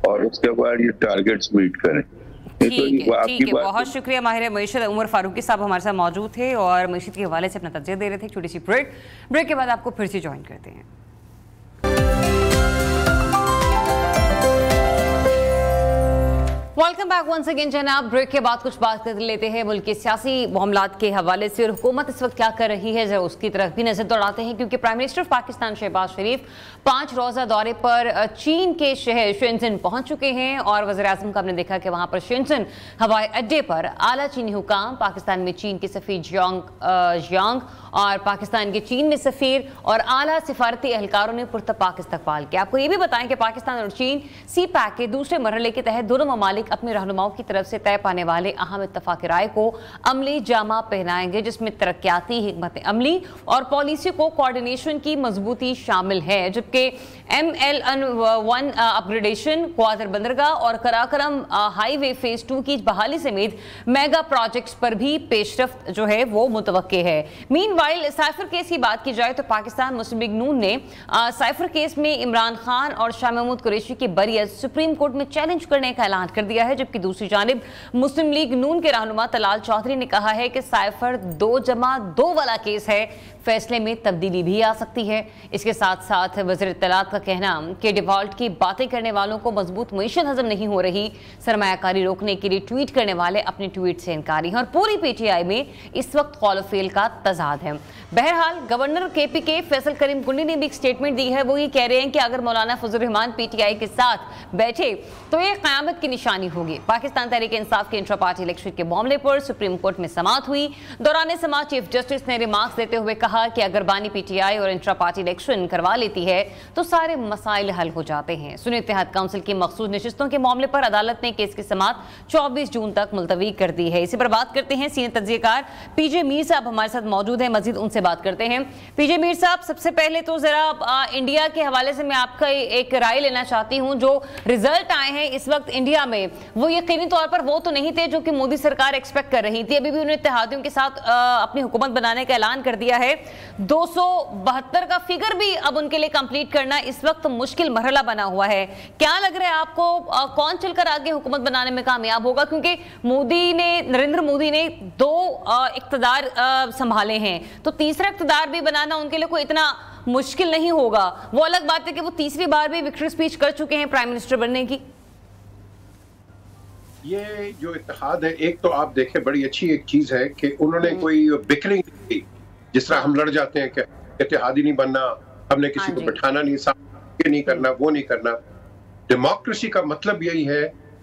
और उसके बाद ये टारगेट्स मीट करें। ठीक है, बहुत शुक्रिया। माहिर मईशत उमर फारूकी साहब हमारे साथ मौजूद थे और मईशत के हवाले से अपना तज्जिया दे रहे थे। छोटी सी ब्रेक के बाद आपको फिर से ज्वाइन करते हैं। वेलकम बैक वंस अगेन जनाब। ब्रेक के बाद कुछ बात कर लेते हैं मुल्क के सियासी मामलात के हवाले से और हुकूमत इस वक्त क्या कर रही है, जरा उसकी तरफ भी नजर दौड़ाते हैं, क्योंकि प्राइम मिनिस्टर पाकिस्तान शहबाज शरीफ 5 रोज़ा दौरे पर चीन के शहर शेंजन पहुंच चुके हैं और वज़ीर आज़म का हमने देखा कि वहां पर शेंजन हवाई अड्डे पर आला चीनी हुकाम, पाकिस्तान में चीन के सफ़ीर जियांग और पाकिस्तान के चीन में सफ़ीर और आला सिफारती एहलकारों ने पुरतपाक इस्तकबाल किया। आपको ये भी बताएं कि पाकिस्तान और चीन CPEC के दूसरे मरहले के तहत दोनों ममालिक अपने रहनुमाओं की तरफ से तय पाने वाले अहम इत्तफाक राय को अमली जामा पहनाएंगे, जिसमें तरक्याती हिकमत अमली और पॉलिसी को कोऑर्डिनेशन की मजबूती शामिल है। जबकि MLN1 अपग्रेडेशन, क्वादर बंदरगाह और कराकरम हाईवे फेज 2 की बहाली समेत मेगा प्रोजेक्ट्स पर भी पेशरफ्त जो है वो मुतवक्के है। मीनवाइल साइफर केस की बात की जाए तो पाकिस्तान मुस्लिम लीग नून ने साइफर केस में इमरान खान और शाह महमूद कुरैशी की बरियत सुप्रीम कोर्ट में चैलेंज करने का ऐलान कर दिया है। जबकि दूसरी जानिब मुस्लिम लीग नून के रहनुमा तलाल चौधरी ने कहा है कि साइफर 2+2 वाला केस है, फैसले में तब्दीली भी आ सकती है। इसके साथ साथ वज़ीर इत्तलात का कहना कि डिफॉल्ट की बातें करने वालों को मजबूत मईशत हजम नहीं हो रही, सरमायाकारी रोकने के लिए ट्वीट करने वाले अपने ट्वीट से इनकारी हैं और पूरी PTI में इस वक्त कौल फेल का तजाद है। बहरहाल गवर्नर KPK फैसल करीम कुंडी ने भी एक स्टेटमेंट दी है। वो ये कह रहे हैं कि अगर मौलाना फजल रहमान PTI के साथ बैठे तो ये क़यामत की निशानी होगी। पाकिस्तान तहरीक इंसाफ के इंट्रा पार्टी इलेक्शन के मामले पर सुप्रीम कोर्ट में समाअत हुई। दौरान समाअत चीफ जस्टिस ने रिमार्क्स देते हुए कहा कि अगर बानी PTI और इंट्रा पार्टी इलेक्शन करवा लेती है तो सारे मसाइल हल हो जाते हैं। सुन्नी इत्तेहाद काउंसिल की मखसूस नशिस्तों के मामले पर अदालत ने केस की समाअत 24 जून तक मुलतवी कर दी है। इसी पर बात करते हैं, सीनियर तज्जियाकार PJ मीर साहब हमारे साथ मौजूद हैं, मजीद उनसे बात करते हैं। PJ मीर साहब, सबसे पहले तो जरा इंडिया के हवाले से मैं आपका एक राय लेना चाहती हूँ। जो रिजल्ट आए हैं इस वक्त इंडिया में वो यकीनी तौर पर वो तो नहीं थे जो कि मोदी सरकार एक्सपेक्ट कर रही थी। अभी भी उन्होंने इत्तेहादियों के साथ अपनी हुकूमत बनाने का ऐलान कर दिया है। 272 का फिगर भी अब उनके लिए कंप्लीट करना इस वक्त मुश्किल मरहला बना हुआ है। क्या लग रहा है आपको, कौन चलकर आगे हुकूमत बनाने में कामयाब होगा? क्योंकि नरेंद्र मोदी ने 2 इख्तिदार संभाले हैं, तो तीसरा इख्तिदार भी बनाना उनके लिए कोई इतना मुश्किल नहीं होगा। वो अलग बात है कि वो तीसरी बार भी विक्ट्री स्पीच कर चुके हैं प्राइम मिनिस्टर बनने की। ये जो इत्तेहाद है, एक तो आप देखें बड़ी अच्छी एक चीज है कि उन्होंने कोई बिकरिंग नहीं की, जिस तरह हम लड़ जाते हैं कि इत्तेहादी नहीं बनना, हमने किसी को बैठाना नहीं, ये नहीं करना, वो नहीं करना। डेमोक्रेसी का मतलब यही है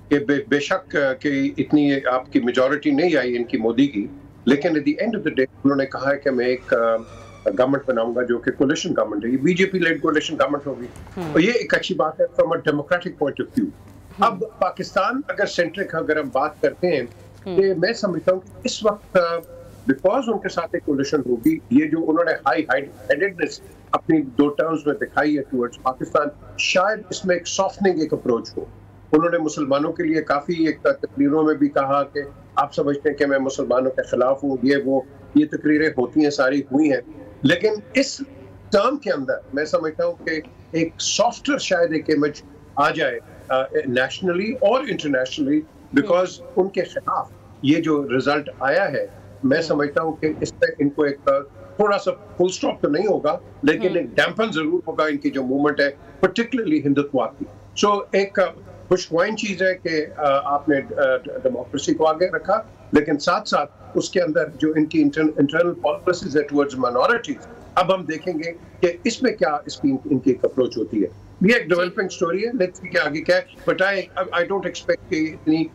कि बेशक कि इतनी आपकी मेजॉरिटी नहीं आई इनकी मोदी की, लेकिन at the end of the day उन्होंने कहा है कि मैं एक गवर्नमेंट बनाऊंगा जो कि कोलिशन गवर्नमेंट है, ये बीजेपी लेड कोलिशन गवर्नमेंट होगी और ये एक अच्छी बात है from a democratic point of view. अब पाकिस्तान अगर सेंट्रिक अगर हम बात करते हैं, तो मैं समझता हूँ कि इस वक्त बिकॉज उनके साथ एक कोलिशन होगी, ये जो उन्होंने हाई हेडेडनेस अपनी 2 टर्म्स में दिखाई है टुवर्ड्स पाकिस्तान, शायद इसमें एक सॉफ्टनिंग एक अप्रोच हो। उन्होंने मुसलमानों के लिए काफी एक तकरीरों में भी कहा कि आप समझते हैं कि मैं मुसलमानों के खिलाफ हूँ, ये तकरीरें होती हैं, सारी हुई हैं, लेकिन इस टर्म के अंदर मैं समझता हूँ कि एक सॉफ्टर शायद एक इमेज आ जाए नेशनली और इंटरनेशनली, बिकॉज उनके खिलाफ ये जो रिजल्ट आया है, मैं समझता हूँ कि इस पर इनको एक थोड़ा सा फुल स्टॉप तो नहीं होगा, लेकिन एक डैम्पन जरूर होगा इनकी जो मूवमेंट है, पर्टिकुलरली हिंदुत्व की। सो एक खुशगवार चीज है कि आपने डेमोक्रेसी को आगे रखा, लेकिन साथ साथ उसके अंदर जो इनकी इंटरनल पॉलिसीज है टुवर्ड्स माइनॉरिटीज, अब हम देखेंगे कि इसमें क्या इनकी एक अप्रोच होती है। ये एक डेवलपिंग स्टोरी है, लेट्स सी कि आगे क्या है, बट आई डोंट एक्सपेक्ट कि इतनी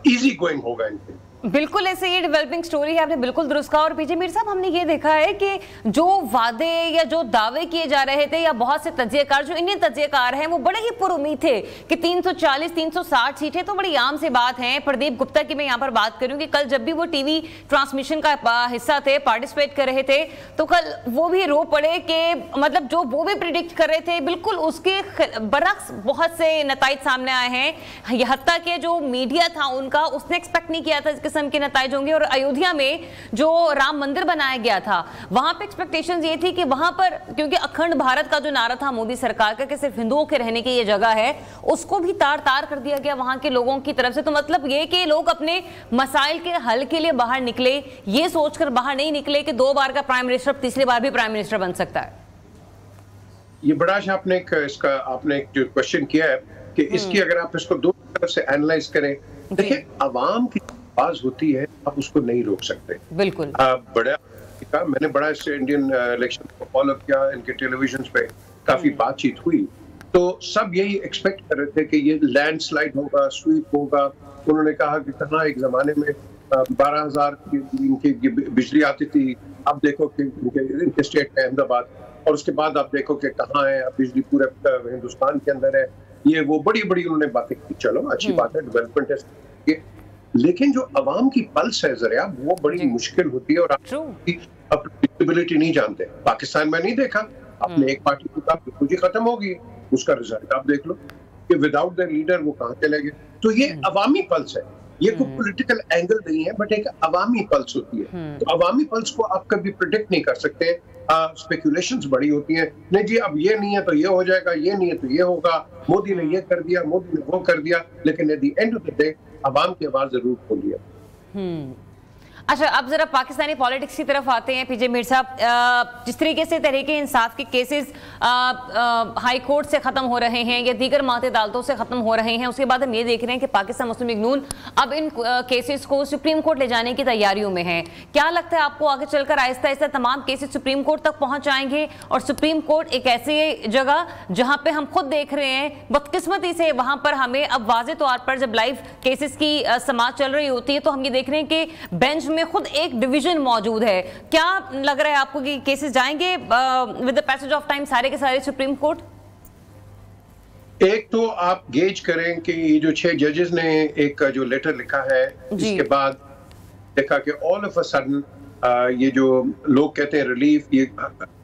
इजी गोइंग होगा इनके। बिल्कुल ऐसे ये डेवलपिंग स्टोरी है, आपने बिल्कुल दुरुस्त कहा। और पीजे मीर साहब, हमने ये देखा है कि जो वादे या जो दावे किए जा रहे थे, या बहुत से तज्जिएकार, जो इंडियन तज्जिएकार हैं, वो बड़े ही पुरुमीद थे कि 340 360 सीटें तो बड़ी आम सी बात हैं। प्रदीप गुप्ता की मैं यहाँ पर बात करूंगी, कल जब भी वो टीवी ट्रांसमिशन का हिस्सा थे, पार्टिसिपेट कर रहे थे, तो कल वो भी रो पड़े कि मतलब जो वो भी प्रिडिक्ट कर रहे थे, बिल्कुल उसके बरक्स बहुत से नताइज सामने आए हैं। हत्ता के जो मीडिया था उनका, उसने एक्सपेक्ट नहीं किया था इस किस्म के नताइज होंगे। और अयोध्या में जो राम मंदिर बनाया गया था, वहां पे एक्सपेक्टेशंस ये थी कि वहां पर, क्योंकि अखंड भारत का जो नारा था मोदी सरकार का कि सिर्फ हिंदुओं के रहने की ये जगह है, उसको भी तार तार कर दिया गया वहां के लोगों की तरफ से। तो मतलब ये कि लोग अपने मसाइल के हल के लिए बाहर निकले, ये सोचकर बाहर नहीं निकले कि 2 बार का प्राइम मिनिस्टर तीसरी बार भी प्राइम मिनिस्टर बन सकता है। ये बड़ा आपने एक जो क्वेश्चन किया है कि इसकी अगर आप इसको 2 तरफ से एनालाइज करें, देखिए आवाम की आवाज होती है, आप उसको नहीं रोक सकते। बिल्कुल मैंने बड़ा इस इंडियन इलेक्शन को फॉलो किया, इनके टेलीविजन पे काफी बातचीत हुई, तो सब यही एक्सपेक्ट कर रहे थे कि ये लैंडस्लाइड होगा, स्वीप होगा। उन्होंने कहा कि कहाँ एक जमाने में 12,000 इनकी बिजली आती थी, अब देखो कि इनके स्टेट में अहमदाबाद, और उसके बाद आप देखो कि कहाँ है, अब बिजली पूरे हिंदुस्तान के अंदर है। ये वो बड़ी बड़ी उन्होंने बातें की, चलो अच्छी बात है, डेवलपमेंट है, लेकिन जो अवाम की पल्स है जरा वो बड़ी मुश्किल होती है, और आप प्रेडिक्टेबिलिटी नहीं जानते। पाकिस्तान में नहीं देखा आपने, एक पार्टी को बिल्कुल ही खत्म होगी, उसका रिजल्ट आप देख लो कि विदाउट द लीडर वो कहाँ चले गए। तो ये अवामी पल्स है, ये कोई पॉलिटिकल एंगल नहीं है, बट एक अवामी पल्स होती है। तो अवामी पल्स को आप कभी प्रिडिक्ट नहीं कर सकते। स्पेकुलेशंस बड़ी होती हैं, नहीं जी अब ये नहीं है तो ये हो जाएगा, ये नहीं है तो ये होगा, मोदी ने ये कर दिया, मोदी ने वो कर दिया, लेकिन at the end of the day अवाम की आवाज जरूर खोली है। अच्छा, अब जरा पाकिस्तानी पॉलिटिक्स की तरफ आते हैं पीजे मीर साहब। जिस तरीके से तहरीके इंसाफ के केसेस हाई कोर्ट से खत्म हो रहे हैं या दीगर माते अदालतों से खत्म हो रहे हैं, उसके बाद हम ये देख रहे हैं कि पाकिस्तान मुस्लिम लीग नून अब इन केसेस को सुप्रीम कोर्ट ले जाने की तैयारियों में है। क्या लगता है आपको, आगे चलकर आहिस्ता आहिस्ता तमाम केसेस सुप्रीम कोर्ट तक पहुंच जाएंगे? और सुप्रीम कोर्ट एक ऐसी जगह जहां पे हम खुद देख रहे हैं बदकिस्मती से, वहां पर हमें अब वाज़े तौर पर जब लाइव केसेस की समाअत चल रही होती है तो हम ये देख रहे हैं कि बेंच में खुद एक डिवीजन मौजूद है। क्या लग रहा है आपको कि केसेस जाएंगे with the passage of time सारे के सारे सुप्रीम कोर्ट? एक तो आप गेज करें कि ये जो 6 जजेस ने एक जो लेटर लिखा है, इसके बाद देखा कि ऑल ऑफ अ सडन ये जो लोग कहते हैं रिलीफ, ये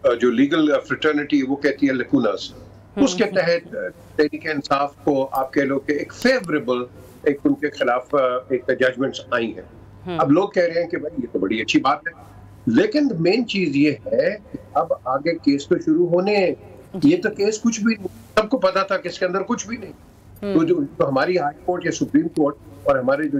जो लीगल फ्रेटर्निटी वो कहती है लकूनास, उसके तहत तहरीक इंसाफ को आप कह लो कि एक फेवरेबल एक उनके खिलाफ एक जजमेंट्स आई हैं। अब लोग कह रहे हैं कि भाई ये तो बड़ी अच्छी बात है, लेकिन मेन चीज ये है कि अब आगे केस तो शुरू होने हैं। ये तो केस कुछ भी नहीं, सबको पता था कि इसके अंदर कुछ भी नहीं। तो जो तो हमारी हाई कोर्ट या सुप्रीम कोर्ट और हमारे जो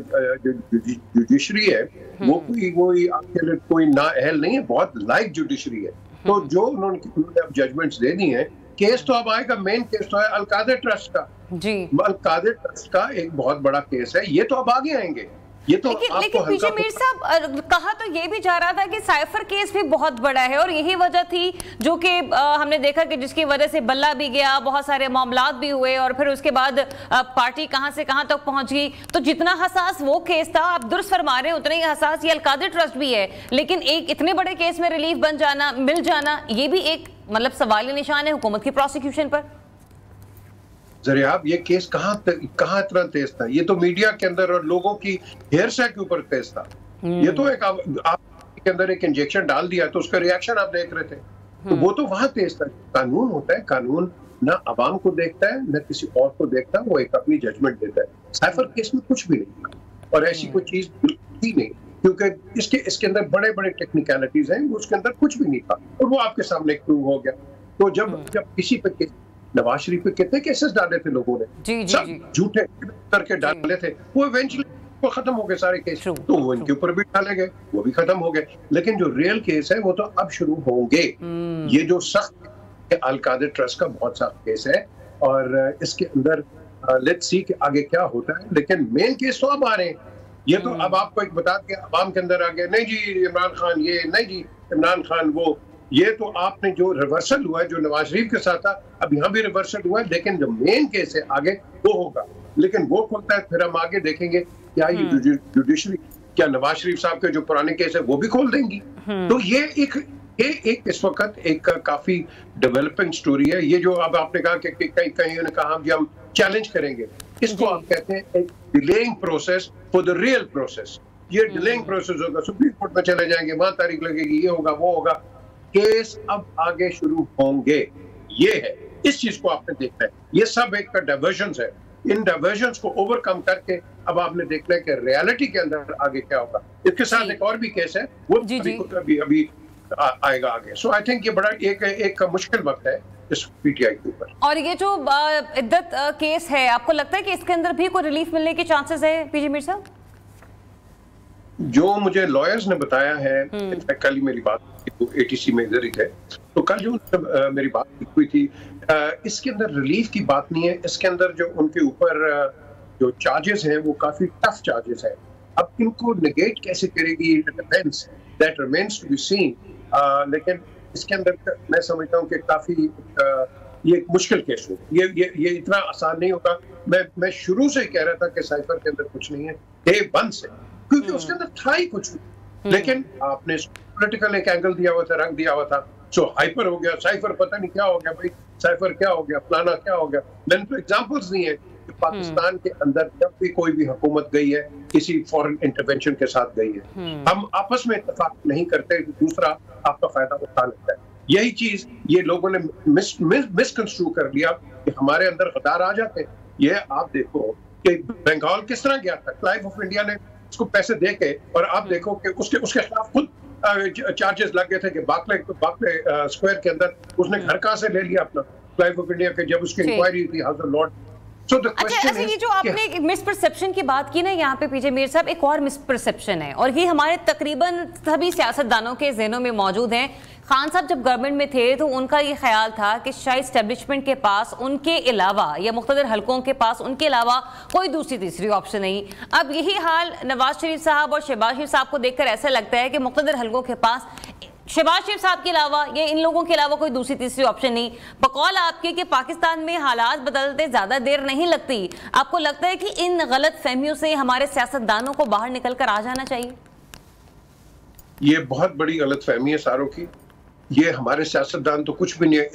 जुडिशरी है वो कोई आपके लिए कोई नाअहल नहीं है, बहुत लाइक जुडिशरी है। तो जो उन्होंने अब जजमेंट्स दे दी हैं, केस तो अब आएगा, मेन केस तो है अल-कादर ट्रस्ट का जी। अल-कादर ट्रस्ट का एक बहुत बड़ा केस है, ये तो अब आगे आएंगे। ये तो लेकिन पीछे मीर साहब कहा तो ये भी जा रहा था कि साइफर केस भी बहुत बड़ा है, और यही वजह थी जो कि हमने देखा कि जिसकी वजह से बल्ला भी गया, बहुत सारे मामलात भी हुए, और फिर उसके बाद पार्टी कहां से कहां तक पहुंच गई। तो जितना हसास वो केस था, आप दुरुस्त फरमा रहे हैं, उतना ही हसास ये अल-कादर ट्रस्ट भी है। लेकिन एक इतने बड़े केस में रिलीफ बन जाना, मिल जाना, ये भी एक मतलब सवाल निशान है हुकूमत की प्रोसिक्यूशन पर। जरियाब ये केस कहाँ इतना तेज था? ये तो मीडिया के अंदर और लोगों की हेरसा के ऊपर तेज था। ये तो एक आप के अंदर एक इंजेक्शन डाल दिया तो उसका रिएक्शन आप देख रहे थे, तो वो तो वहां तेज था। कानून होता है, कानून ना अवाम को देखता है न किसी और को देखता है, वो एक अपनी जजमेंट देता है। साइफर केस में कुछ भी नहीं था और ऐसी कोई चीज बिल्कुल ही नहीं, क्योंकि इसके अंदर बड़े बड़े टेक्निकलिटीज हैं, उसके अंदर कुछ भी नहीं था और वो आपके सामने प्रूव हो गया। तो जब किसी पे नवाज शरीफ पे कितने केसेस डाले थे लोगों ने, सब झूठे करके डाले थे, वो इवेंचुअली वो खत्म हो गए सारे केस, तो वो इनके ऊपर भी डाले गए, वो भी खत्म हो गए। लेकिन जो रियल केस है वो तो अब शुरू होंगे। ये जो सख्त अल-कादिर ट्रस्ट का बहुत सख्त केस है और इसके अंदर लेट्स सी कि आगे क्या होता है, लेकिन मेन केस तो अब आ रहे हैं। ये तो अब आपको एक बता के अवाम के अंदर आ गया, नहीं जी इमरान खान ये, नहीं जी इमरान खान वो, ये तो आपने जो रिवर्सल हुआ है जो नवाज शरीफ के साथ था, अब यहाँ भी रिवर्सल हुआ है, लेकिन जो मेन केस है आगे वो होगा। लेकिन वो खुलता है फिर हम आगे देखेंगे क्या ये जुडिशरी, क्या नवाज शरीफ साहब के जो पुराने केस है वो भी खोल देंगी। तो ये एक इस वक्त एक काफी डेवलपिंग स्टोरी है। ये जो अब आपने कहा कि कहीं ने कहा हम चैलेंज करेंगे, इसको आप कहते हैं एक delaying process for the real process. ये डिलेइंग प्रोसेस होगा, सुप्रीम कोर्ट में चले जाएंगे, वहां तारीख लगेगी, ये होगा वो होगा, केस अब आगे शुरू होंगे। ये है, इस चीज को आपने देखना है। ये सब एक डाइवर्जन्स है, इन डाइवर्जन्स को ओवरकम करके अब आपने देखना है कि रियलिटी के अंदर आगे क्या होगा। इसके साथ एक और भी केस है, वो अभी आएगा आगे। सो आई थिंक ये बड़ा एक मुश्किल वक्त है इस पीटीआई के ऊपर। और ये जो इद्दत केस है, आपको लगता है कि इसके अंदर भी कोई रिलीफ मिलने के चांसेस है पीजे मीर साहब? जो मुझे लॉयर्स ने बताया है, कल ही मेरी बात एटीसी में इधर ही थे, तो कल जो मेरी बात हुई थी, इसके अंदर रिलीफ की बात नहीं है। इसके अंदर जो उनके ऊपर जो चार्जेस हैं वो काफी टफ चार्जेस हैं। अब इनको नेगेट कैसे करेगी, depends, that remains to be seen. लेकिन इसके अंदर मैं समझता हूँ कि काफी ये एक मुश्किल केस हो, ये इतना आसान नहीं होगा। मैं शुरू से ही कह रहा था कि साइफर के अंदर कुछ नहीं है, डे वन से, क्योंकि उसके अंदर था ही कुछ नहीं। लेकिन आपने पॉलिटिकल एक एंगल दिया हुआ था, रंग दिया हुआ था, सो हाइपर हो गया साइफर, पता नहीं क्या हो गया भाई, साइफर क्या हो गया, फलाना क्या हो गया। मैंने तो एग्जांपल्स नहीं है कि पाकिस्तान के अंदर जब भी कोई भी हुकूमत गई है किसी फॉरेन इंटरवेंशन के साथ गई है, हम आपस में इत्तेफाक नहीं करते, दूसरा आपका फायदा उठा लेता है। यही चीज ये लोगों ने मिसकंस्ट्रू कर लिया कि हमारे अंदर गद्दार आ जाते हैं। ये आप देखो कि बंगाल किस तरह गया था, क्लाइव ऑफ इंडिया ने उसको पैसे दे के, और आप देखो कि उसके खिलाफ खुद चार्जेस लग गए थे कि बाकले स्क्वायर के अंदर उसने घर कहां से ले लिया अपना, क्लाइव ऑफ इंडिया के, जब उसकी इंक्वायरी थी हाउस ऑफ लॉर्ड। अच्छा, ये जो आपने मिसपरसेप्शन की बात की ना यहाँ पे पीजे मीर साहब, एक और मिसपरसेप्शन है और ये हमारे तकरीबन सभी सियासतदानों के ज़हनों में मौजूद है। खान साहब जब गवर्नमेंट में थे तो उनका ये ख्याल था कि शायद एस्टेब्लिशमेंट के पास उनके अलावा या मुख्तलिफ हलकों के पास उनके अलावा कोई दूसरी तीसरी ऑप्शन नहीं। अब यही हाल नवाज शरीफ साहब और शहबाज शरीफ साहब को देखकर ऐसा लगता है कि मुख्तलिफ हलकों के पास शहबाज शरीफ साहब के अलावा या इन लोगों के अलावा कोई दूसरी तीसरी ऑप्शन नहीं। बकौल आपके कि पाकिस्तान में हालात बदलते ज्यादा देर नहीं लगती, आपको लगता है कि इन गलत फहमियों से हमारे सियासतदानों को बाहर निकल कर आ जाना चाहिए? ये बहुत बड़ी गलत फहमी है सारों की। ये हमारे सियासतदान तो कुछ भी नहीं है।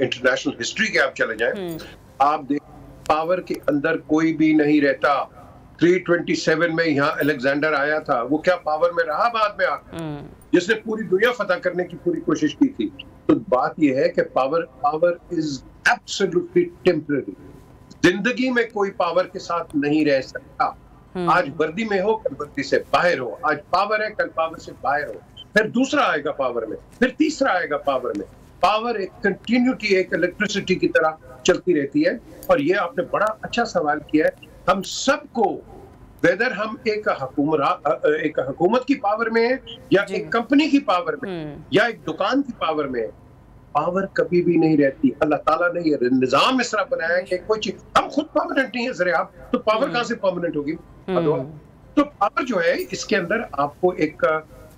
इंटरनेशनल हिस्ट्री के आप चले जाएं, आप देख पावर के अंदर कोई भी नहीं रहता। 327 में यहाँ अलेक्जेंडर आया था, वो क्या पावर में रहा बाद में आकर, जिसने पूरी दुनिया फतह करने की पूरी कोशिश की थी। तो बात यह है कि पावर इज एब्सोल्युटली टेम्पररी। जिंदगी में कोई पावर के साथ नहीं रह सकता। आज वर्दी में हो, कल वर्दी से बाहर हो। आज पावर है, कल पावर से बाहर हो, फिर दूसरा आएगा पावर में, फिर तीसरा आएगा पावर में। पावर एक कंटिन्यूटी, एक इलेक्ट्रिसिटी की तरह चलती रहती है। और ये आपने बड़ा अच्छा सवाल किया है। हम सबको, वेदर हम एक हुकूमत की पावर में है या एक कंपनी की पावर में या एक दुकान की पावर में है, पावर कभी भी नहीं रहती। अल्लाह ताला ने ये निजाम इस तरह बनाया है कि कोई चीज, हम खुद परमानेंट नहीं है जरा आप, तो पावर कहां से परमानेंट होगी? तो पावर जो है, इसके अंदर आपको एक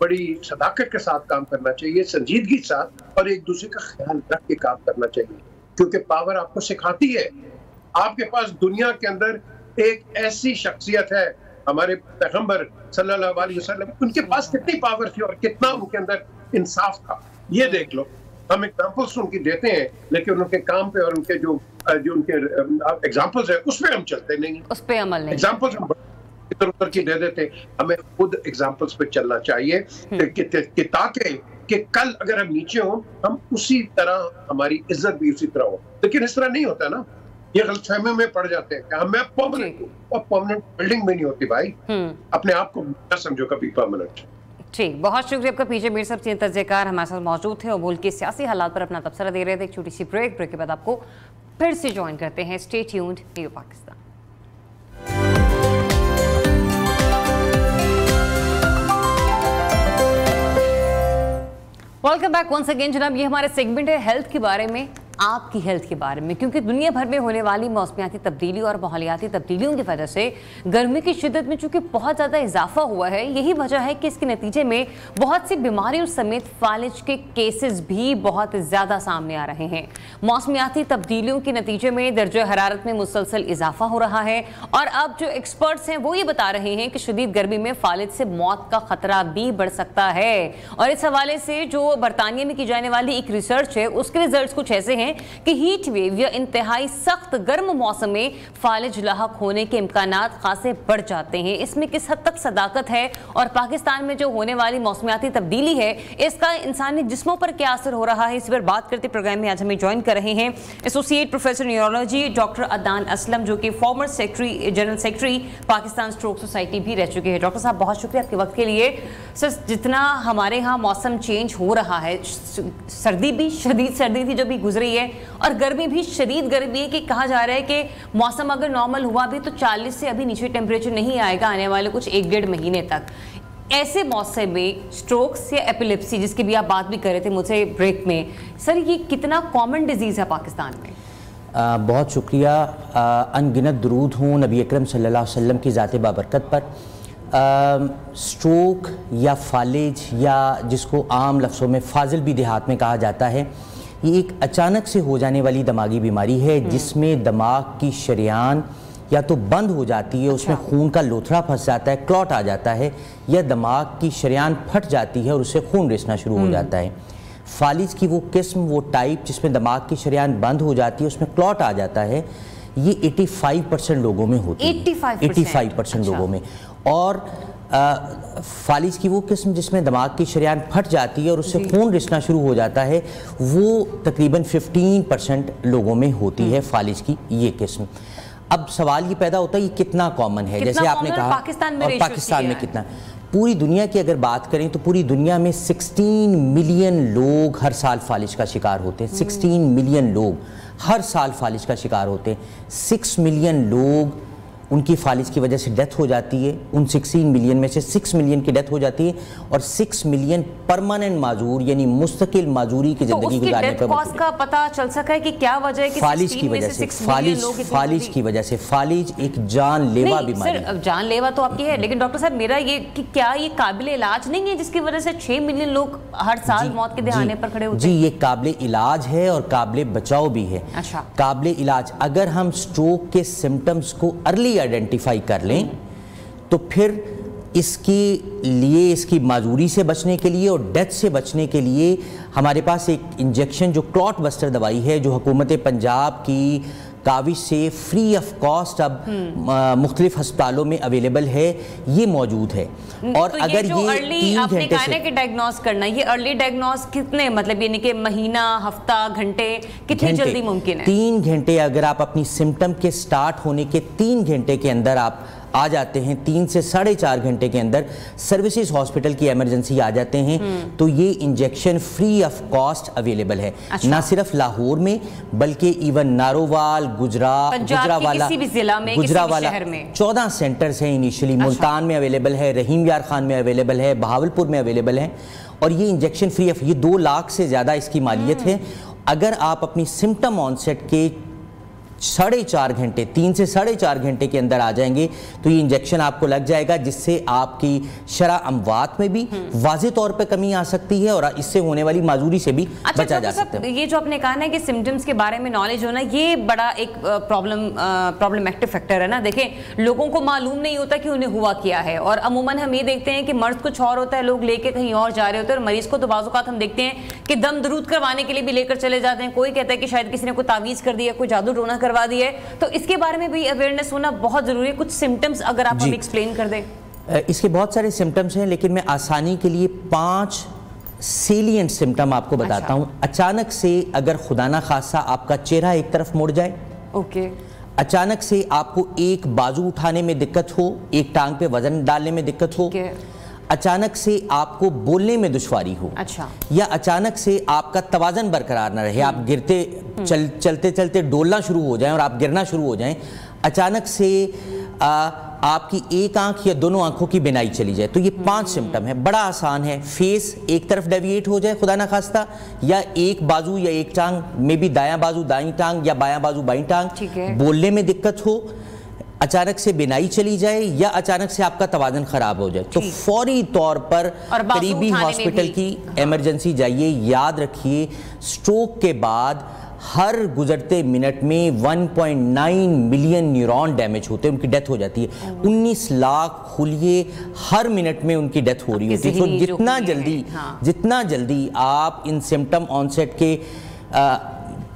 बड़ी सदाकत के साथ काम करना चाहिए, संजीदगी के साथ, और एक दूसरे का ख्याल रख के काम करना चाहिए। क्योंकि पावर आपको सिखाती है। आपके पास दुनिया के अंदर एक ऐसी शख्सियत है, हमारे पैगंबर सल्लल्लाहु अलैहि वसल्लम, उनके पास कितनी पावर थी और कितना उनके अंदर इंसाफ था, ये देख लो। हम एग्जांपल्स उनकी देते हैं, लेकिन उनके काम पे और उनके जो उनके एग्जांपल्स है उस पे हम चलते नहीं, उस पे अमल नहीं। एग्जांपल्स हम इधर उधर की दे देते। हमें खुद एग्जाम्पल्स पे चलना चाहिए कि ताकि कि कल अगर हम नीचे हो हम उसी तरह, हमारी इज्जत भी उसी तरह हो। लेकिन इस तरह नहीं होता ना, ये गलतफहमी में पड़ जाते हैं कि मैं परमानेंट हूँ, और परमानेंट बिल्डिंग में नहीं होती भाई। अपने आप को ना समझो कभी परमानेंट। ठीक, बहुत शुक्रिया आपका पीछे मीर साहब चीन तर्जकार हमारे साथ मौजूद थे और मुल्क के सियासी हालात पर अपना तबसरा दे रहे थे। एक छोटी सी ब्रेक के बाद आपको फिर से ज्वाइन करते हैं। Stay tuned, new Pakistan. Welcome back once again जनाब। ये हमारे सेगमेंट है हेल्थ के बारे में, आपकी हेल्थ के बारे में, क्योंकि दुनिया भर में होने वाली मौसमियाती तब्दीली और माहौलियाती तब्दीलियों की वजह से गर्मी की शिद्दत में चूंकि बहुत ज़्यादा इजाफा हुआ है, यही वजह है कि इसके नतीजे में बहुत सी बीमारियों समेत फालिज के केसेस भी बहुत ज़्यादा सामने आ रहे हैं। मौसमियाती तब्दीलियों के नतीजे में दर्जे हरारत में मुसलसल इजाफा हो रहा है और अब जो एक्सपर्ट्स हैं वो ये बता रहे हैं कि शदीद गर्मी में फालिज से मौत का खतरा भी बढ़ सकता है। और इस हवाले से जो बरतानिया में की जाने वाली एक रिसर्च है उसके रिजल्ट कुछ ऐसे हैं कि हीट वेव या इंतहाई सख्त गर्म मौसम में फालिज लाहक होने के इम्कानात खासे बढ़ जाते हैं। इसमें किस हद तक सदाकत है और पाकिस्तान में जो होने वाली मौसमियाती तब्दीली है इसका इंसानी जिस्मों पर क्या असर हो रहा है, इस पर बात करते प्रोग्राम में आज हमें ज्वाइन कर रहे हैं associate professor neurology doctor Adnan Aslam, जो कि former general secretary Pakistan stroke society भी रह चुके हैं। डॉक्टर साहब बहुत शुक्रिया आपके वक्त के लिए। सर, जितना हमारे यहाँ मौसम चेंज हो रहा है, सर्दी भी शदीद सर्दी थी जो भी गुजरी है और गर्मी भी शदीद गर्मी है कि कहा जा रहा है कि मौसम अगर नॉर्मल हुआ भी तो 40 से अभी नीचे टेम्परेचर नहीं आएगा आने वाले कुछ 1-1.5 महीने तक। ऐसे मौसम में स्ट्रोक्स या एपिलेप्सी, जिसकी भी आप बात भी कर रहे थे मुझसे ब्रेक में, सर ये कितना कॉमन डिजीज़ है पाकिस्तान में? बहुत शुक्रिया। अनगिनत दरूद हूँ नबी अकरम सल्लल्लाहु अलैहि वसल्लम की ज़ात बाबरकत पर। स्ट्रोक या फालिज या जिसको आम लफ्ज़ों में फाजिल भी देहात में कहा जाता है, ये एक अचानक से हो जाने वाली दिमागी बीमारी है जिसमें दिमाग की शरियान या तो बंद हो जाती है, उसमें खून का लोथड़ा फंस जाता है, क्लॉट आ जाता है, या दिमाग की शरियान फट जाती है और उससे खून रिसना शुरू हो जाता है। फालिज की वो किस्म, वो टाइप जिसमें दिमाग की शरियान बंद हो जाती है, उसमें क्लॉट आ जाता है, ये 85% लोगों में होती है। 85% लोगों में। और फालिज की वो किस्म जिसमें दिमाग की शरियान फट जाती है और उससे खून रिसना शुरू हो जाता है, वो तकरीबन 15% लोगों में होती है फालिज की ये किस्म। अब सवाल ये पैदा होता है ये कितना कॉमन है, जैसे आपने कहा पाकिस्तान में कितना। पूरी दुनिया की अगर बात करें तो पूरी दुनिया में 16 मिलियन लोग हर साल फालिज का शिकार होते हैं। 16 मिलियन लोग हर साल फालिज का शिकार होते हैं। 6 मिलियन लोग उनकी फालिज की वजह से डेथ हो जाती है। उन 16 मिलियन में से 6 मिलियन की डेथ हो जाती है और 6 मिलियन परमानेंट माजूर यानी मुस्तकिल माजूरी की जिंदगी गुजारने पर कॉज का पता चल सका है कि क्या वजह है कि फालिज की वजह से, फालिज की वजह से। फालिज एक जानलेवा बीमारी है। जानलेवा तो आपकी है, लेकिन डॉक्टर साहब मेरा ये कि क्या ये काबिल इलाज नहीं है जिसकी वजह से 6 मिलियन लोग हर साल मौत के दहाने पर खड़े होते हैं? जी, ये काबिल इलाज है और काबिल बचाव भी है। अच्छा, काबिल इलाज अगर हम स्ट्रोक के सिम्टम्स को अर्ली आइडेंटिफाई कर लें तो फिर इसके लिए, इसकी माजूरी से बचने के लिए और डेथ से बचने के लिए हमारे पास एक इंजेक्शन जो क्लॉट बस्टर दवाई है जो हुकूमत पंजाब की काविश से फ्री ऑफ कॉस्ट अब मुख्तलिफ अस्पतालों में अवेलेबल है, ये मौजूद है। और तो अगर ये 3 आपने कहा ना कि डायग्नोस करना, ये अर्ली डायग्नोस कितने, मतलब यानी कि महीना, हफ्ता, घंटे, कितनी जल्दी मुमकिन है? 3 घंटे। अगर आप अपनी सिम्टम के स्टार्ट होने के 3 घंटे के अंदर आप आ जाते हैं, 3 से 4.5 घंटे के अंदर सर्विसेज हॉस्पिटल की इमरजेंसी आ जाते हैं, तो ये injection free of cost available है। अच्छा। ना सिर्फ लाहौर में बल्कि इवन नारोवाल, गुजरावाला, 14 सेंटर्स हैं इनिशियली। मुल्तान में अवेलेबल है, रहीम यार खान में अवेलेबल है, बहावलपुर में अवेलेबल है। और ये इंजेक्शन फ्री ऑफ, ये 2 लाख से ज़्यादा इसकी मालियत है। अगर आप अपनी सिम्टम ऑनसेट के 4.5 घंटे, 3 से 4.5 घंटे के अंदर आ जाएंगे तो ये इंजेक्शन आपको लग जाएगा, जिससे आपकी शरह अमवात में भी वाज़ेह तौर पे कमी आ सकती है और इससे होने वाली माजूरी से भी बचा जा सकता है। ये जो आपने कहा ना कि सिम्टम्स के बारे में नॉलेज होना, ये बड़ा एक प्रॉब्लमेटिक फैक्टर है ना। देखें, लोगों को मालूम नहीं होता कि उन्हें हुआ क्या है, और अमूमन हम ये देखते हैं कि मर्ज कुछ और होता है, लोग लेके कहीं और जा रहे होते हैं, और मरीज को तो बाज़ औक़ात हम देखते हैं कि दम दरूद करवाने के लिए भी लेकर चले जाते हैं, कोई कहता है कि शायद किसी ने कोई तावीज़ कर दिया, कोई जादू टोना करवा दिया है। तो इसके बारे में भी अवेयरनेस होना बहुत ज़रूरी है। कुछ सिम्टम्स अगर आप हमें एक्सप्लेन कर दें। इसके बहुत सारे सिम्टम्स हैं, लेकिन मैं आसानी के लिए 5 सेलिएंट सिम्टम आपको बताता हूँ। अचानक से अगर खुदा ना खासा आपका चेहरा एक तरफ मुड़ जाए, ओके। अचानक से आपको एक बाजू उठाने में दिक्कत हो, एक टांग पे वजन डालने में दिक्कत हो, अचानक से आपको बोलने में दुश्वारी हो, अच्छा, या अचानक से आपका तवाज़न बरकरार ना रहे, आप गिरते चलते चलते डोलना शुरू हो जाएं और आप गिरना शुरू हो जाएं, अचानक से आपकी एक आंख या दोनों आंखों की बिनाई चली जाए। तो ये 5 सिम्टम है, बड़ा आसान है। फेस एक तरफ डेविएट हो जाए खुदा ना खास्ता, या एक बाजू या एक टांग में भी दायां बाजू दाईं टांग या बायां बाजू बाईं टांग, बोलने में दिक्कत हो, अचानक से बिनाई चली जाए, या अचानक से आपका तवाज़न खराब हो जाए, तो फौरी तौर पर करीबी हॉस्पिटल की इमरजेंसी जाइए। याद रखिए, स्ट्रोक के बाद हर गुजरते मिनट में 1.9 मिलियन न्यूरॉन डैमेज होते हैं, उनकी डेथ हो जाती है। 19 लाख खुलिए हर मिनट में उनकी डेथ हो रही होती है। तो जितना जल्दी आप इन सिम्टम ऑनसेट के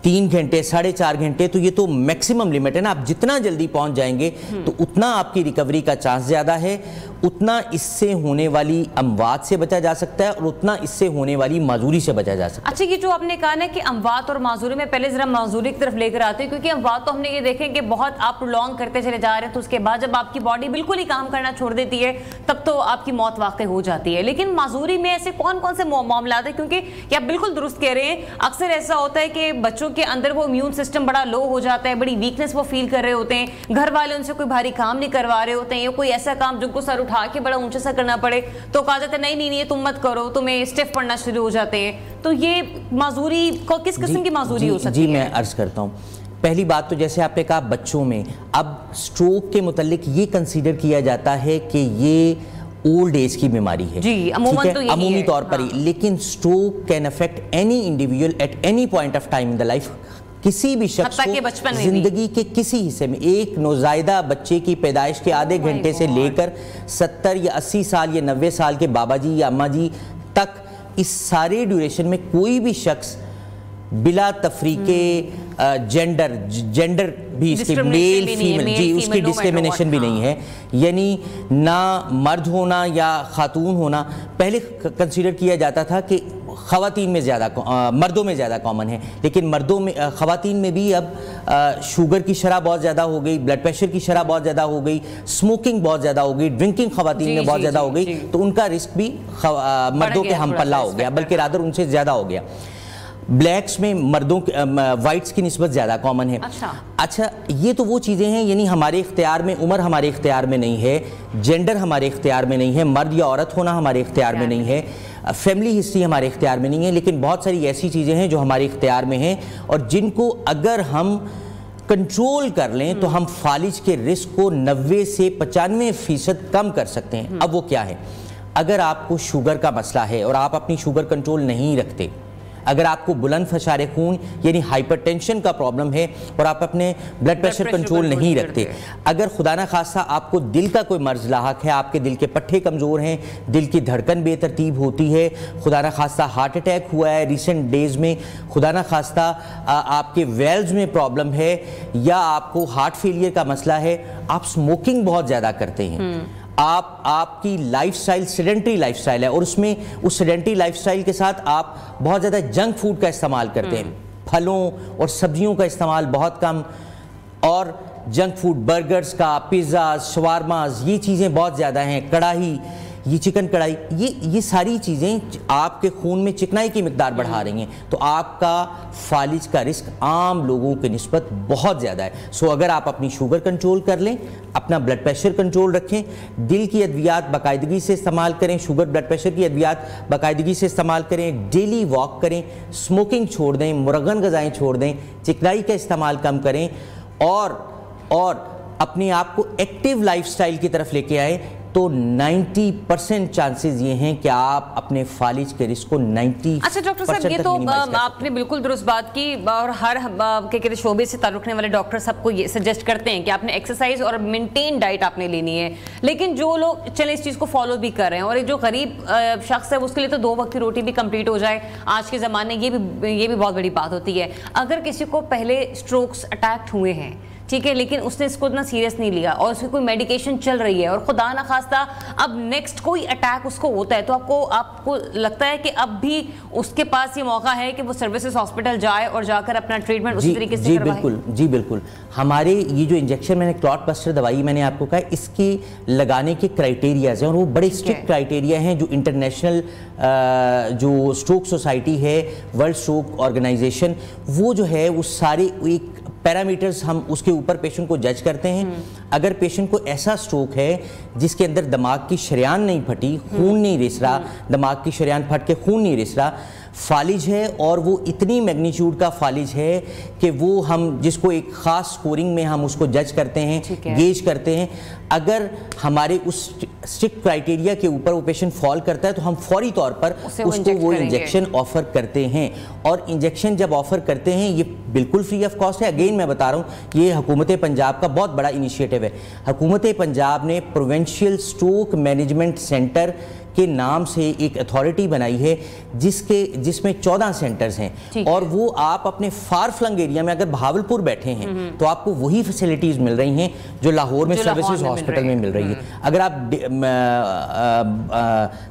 3 घंटे 4.5 घंटे, तो ये तो मैक्सिमम लिमिट है ना, आप जितना जल्दी पहुंच जाएंगे तो उतना आपकी रिकवरी का चांस ज़्यादा है, उतना इससे होने वाली अमवात से बचा जा सकता है और उतना इससे होने वाली माजूरी से बचा जा सकता है। अच्छा, ये जो आपने कहा ना कि अमवात और माजूरी, में पहले जरा माजूरी की तरफ लेकर आते हैं, क्योंकि अमवात तो हमने ये देखे कि बहुत आप प्रोलॉन्ग करते चले जा रहे हैं, तो उसके बाद जब आपकी बॉडी बिल्कुल ही काम करना छोड़ देती है तब तो आपकी मौत वाकई हो जाती है। लेकिन माजूरी में ऐसे कौन कौन से मामला है, क्योंकि आप बिल्कुल दुरुस्त कह रहे हैं, अक्सर ऐसा होता है कि बच्चों के अंदर वो इम्यून सिस्टम बड़ा लो हो जाता है, बड़ी वीकनेस वो फील कर रहे होते हैं, घर वाले उनसे कोई भारी काम नहीं करवा रहे होते हैं, या कोई ऐसा काम जिनको सर उठा के बड़ा ऊंचा सा करना पड़े तो कहा जाता है नहीं नहीं ये तुम मत करो, तुम्हें स्टिफ पड़ना शुरू हो जाते हैं। तो ये माजूरी को किस किस्म की माजूरी हो सकती है? जी मैं अर्ज करता हूँ। पहली बात तो जैसे आपने कहा बच्चों में, अब स्ट्रोक के मुतालिक ये कंसीडर किया जाता है कि ये ओल्ड एज की बीमारी है, जी, अमूमी तौर पर ही, लेकिन stroke can affect any individual at any point of time in the life. किसी भी शख्स को जिंदगी के किसी हिस्से में, एक नौज़ायदा बच्चे की पैदाइश के आधे घंटे से लेकर 70 या 80 साल या 90 साल के बाबा जी या अम्मा जी तक, इस सारे ड्यूरेशन में कोई भी शख्स बिला तफरीके जेंडर भी इसके मेल फीमेल, जी उसकी डिस्क्रिमिनेशन भी नहीं है, यानी ना मर्द होना या खातून होना पहले कंसीडर किया जाता था कि ख़वातीन में ज़्यादा, मर्दों में ज़्यादा कॉमन है, लेकिन मर्दों में ख़वातीन में भी अब शुगर की शरह बहुत ज़्यादा हो गई, ब्लड प्रेशर की शरह बहुत ज़्यादा हो गई, स्मोकिंग बहुत ज़्यादा हो गई, ड्रिंकिंग ख़वातीन में बहुत ज़्यादा हो गई, तो उनका रिस्क भी मर्दों के हम पल्ला हो गया, बल्कि रादर उनसे ज़्यादा हो गया। ब्लैक्स में मर्दों वाइट्स की निस्बत ज़्यादा कॉमन है। अच्छा, ये तो वो चीज़ें हैं, यानी हमारे इख्तियार में, उम्र हमारे इख्तियार में नहीं है, जेंडर हमारे इख्तियार में नहीं है, मर्द या औरत होना हमारे इख्तियार में नहीं है, फैमिली हिस्ट्री हमारे इख्तियार में नहीं है, लेकिन बहुत सारी ऐसी चीज़ें हैं जो हमारे इख्तियार में हैं और जिनको अगर हम कंट्रोल कर लें तो हम फालिज के रिस्क को 90 से 95% कम कर सकते हैं। अब वो क्या है? अगर आपको शुगर का मसला है और आप अपनी शुगर कंट्रोल नहीं रखते, अगर आपको बुलंद फशारे खून यानी हाइपरटेंशन का प्रॉब्लम है और आप अपने ब्लड प्रेशर कंट्रोल नहीं रखते, अगर खुदा ना खासा आपको दिल का कोई मर्ज लाहक है, आपके दिल के पट्टे कमज़ोर हैं, दिल की धड़कन बेतरतीब होती है, खुदा ना खास्ता हार्ट अटैक हुआ है रिसेंट डेज़ में, खुदा ना खास्ता आपके वेल्व्स में प्रॉब्लम है, या आपको हार्ट फेलियर का मसला है, आप स्मोकिंग बहुत ज़्यादा करते हैं, आपकी लाइफस्टाइल सेडेंटरी लाइफस्टाइल है और उसमें उस सेडेंटरी लाइफस्टाइल के साथ आप बहुत ज़्यादा जंक फूड का इस्तेमाल करते हैं, फलों और सब्जियों का इस्तेमाल बहुत कम, और जंक फूड बर्गर्स का, पिज़्ज़ा, शवारमाज, ये चीज़ें बहुत ज़्यादा हैं, कढ़ाई, ये चिकन कढ़ाई, ये सारी चीज़ें आपके खून में चिकनाई की मिकदार बढ़ा रही हैं, तो आपका फालिज का रिस्क आम लोगों के निस्बत बहुत ज़्यादा है। सो अगर आप अपनी शुगर कंट्रोल कर लें, अपना ब्लड प्रेशर कंट्रोल रखें, दिल की अद्वियात बाकायदगी से इस्तेमाल करें, शुगर ब्लड प्रेशर की अद्वियात बाकायदगी से इस्तेमाल करें, डेली वॉक करें, स्मोकिंग छोड़ दें, मुरगन ग़िज़ाएँ छोड़ दें, चिकनाई का इस्तेमाल कम करें और अपने आप को एक्टिव लाइफस्टाइल की तरफ लेके आए, तो 90% चांसेस ये हैं कि आप अपने फालिज के रिस्क को 90%। अच्छा डॉक्टर साहब, ये तो आपने बिल्कुल दुरुस्त बात की और हर क्या कहते हैं शोबे से ताल्लुक़ रखने वाले डॉक्टर सबको ये सजेस्ट करते हैं कि आपने एक्सरसाइज और मेंटेन डाइट आपने लेनी है। लेकिन जो लोग चले इस चीज़ को फॉलो भी कर रहे हैं और एक जो गरीब शख्स है उसके लिए तो 2 वक्त की रोटी भी कंप्लीट हो जाए आज के ज़माने, ये भी बहुत बड़ी बात होती है। अगर किसी को पहले स्ट्रोक्स अटैक हुए हैं, ठीक है, लेकिन उसने इसको इतना सीरियस नहीं लिया और उसकी कोई मेडिकेशन चल रही है और खुदा ना खास्ता अब नेक्स्ट कोई अटैक उसको होता है, तो आपको लगता है कि अब भी उसके पास ये मौका है कि वो सर्विसेज हॉस्पिटल जाए और जाकर अपना ट्रीटमेंट उसी तरीके से करवाए? जी बिल्कुल। हमारे ये जो इंजेक्शन मैंने क्लॉट बस्टर दवाई मैंने आपको कहा, इसके लगाने के क्राइटेरियाज हैं और वो बड़े स्ट्रिक्ट क्राइटेरिया हैं जो इंटरनेशनल जो स्ट्रोक सोसाइटी है, वर्ल्ड स्ट्रोक ऑर्गेनाइजेशन, वो जो है वो सारे एक पैरामीटर्स हम उसके ऊपर पेशेंट को जज करते हैं। अगर पेशेंट को ऐसा स्ट्रोक है जिसके अंदर दिमाग की शरेयान नहीं फटी, खून नहीं रिस रहा, दिमाग की शरेयान फट के खून नहीं रिस रहा, फालिज है और वो इतनी मैग्नीट्यूड का फालिज है कि वो हम जिसको एक ख़ास स्कोरिंग में हम उसको जज करते हैं, गेज करते हैं। अगर हमारे उस स्ट्रिक्ट क्राइटेरिया के ऊपर वो पेशेंट फॉल करता है तो हम फौरी तौर पर उसको वो इंजेक्शन ऑफर करते हैं। और इंजेक्शन जब ऑफर करते हैं ये बिल्कुल फ्री ऑफ कॉस्ट है। अगेन मैं बता रहा हूँ, ये हुकूमत पंजाब का बहुत बड़ा इनिशिएटिव है। हुकूमत पंजाब ने प्रोविंशियल स्ट्रोक मैनेजमेंट सेंटर के नाम से एक अथॉरिटी बनाई है जिसमें 14 सेंटर्स हैं और वो आप अपने फार फ्लंग एरिया में अगर भावलपुर बैठे हैं तो आपको वही फैसिलिटीज मिल रही हैं जो लाहौर में सर्विसेज हॉस्पिटल में मिल रही है। अगर आप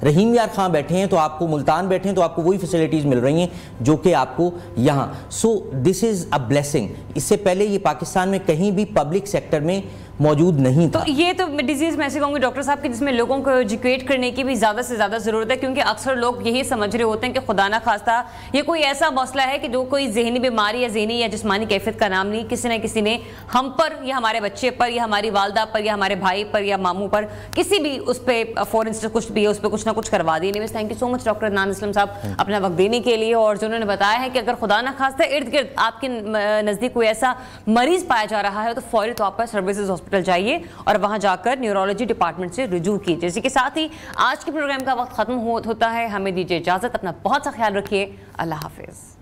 रहीम यार खां बैठे हैं तो आपको, मुल्तान बैठे हैं तो आपको वही फैसिलिटीज मिल रही हैं जो कि आपको यहाँ। So this is a blessing. इससे पहले ये पाकिस्तान में कहीं भी पब्लिक सेक्टर में मौजूद नहीं था। तो ये तो डिजीज मैं ऐसे कहूँगी डॉक्टर साहब कि जिसमें लोगों को एजुकेट करने की भी ज़्यादा से ज़्यादा ज़रूरत है, क्योंकि अक्सर लोग यही समझ रहे होते हैं कि खुदा ना खास्ता ये कोई ऐसा मसला है कि जो कोई जहनी बीमारी या जहनी या जिस्मानी कैफियत का नाम नहीं, किसी न किसी ने हम पर या हमारे बच्चे पर या हमारी वालदा पर या हमारे भाई पर या मामू पर किसी भी उस पर फॉर इंस्टेंस कुछ भी है उस पर कुछ ना कुछ करवा दी। Anyways thank you so much doctor Adnan Aslam साहब अपना वक्त देने के लिए, और जो उन्होंने बताया है कि अगर खुदा ना खास्ता इर्द गिर्द आपके नज़दीक कोई ऐसा मरीज पाया जा रहा है तो फौरी तौर पर सर्विसेज हॉस्पिटल जाइए और वहां जाकर न्यूरोलॉजी डिपार्टमेंट से रुजू कीजिए। इसी के साथ ही आज के प्रोग्राम का वक्त खत्म होता है। हमें दीजिए इजाजत, अपना बहुत सा ख्याल रखिए। अल्लाह हाफिज।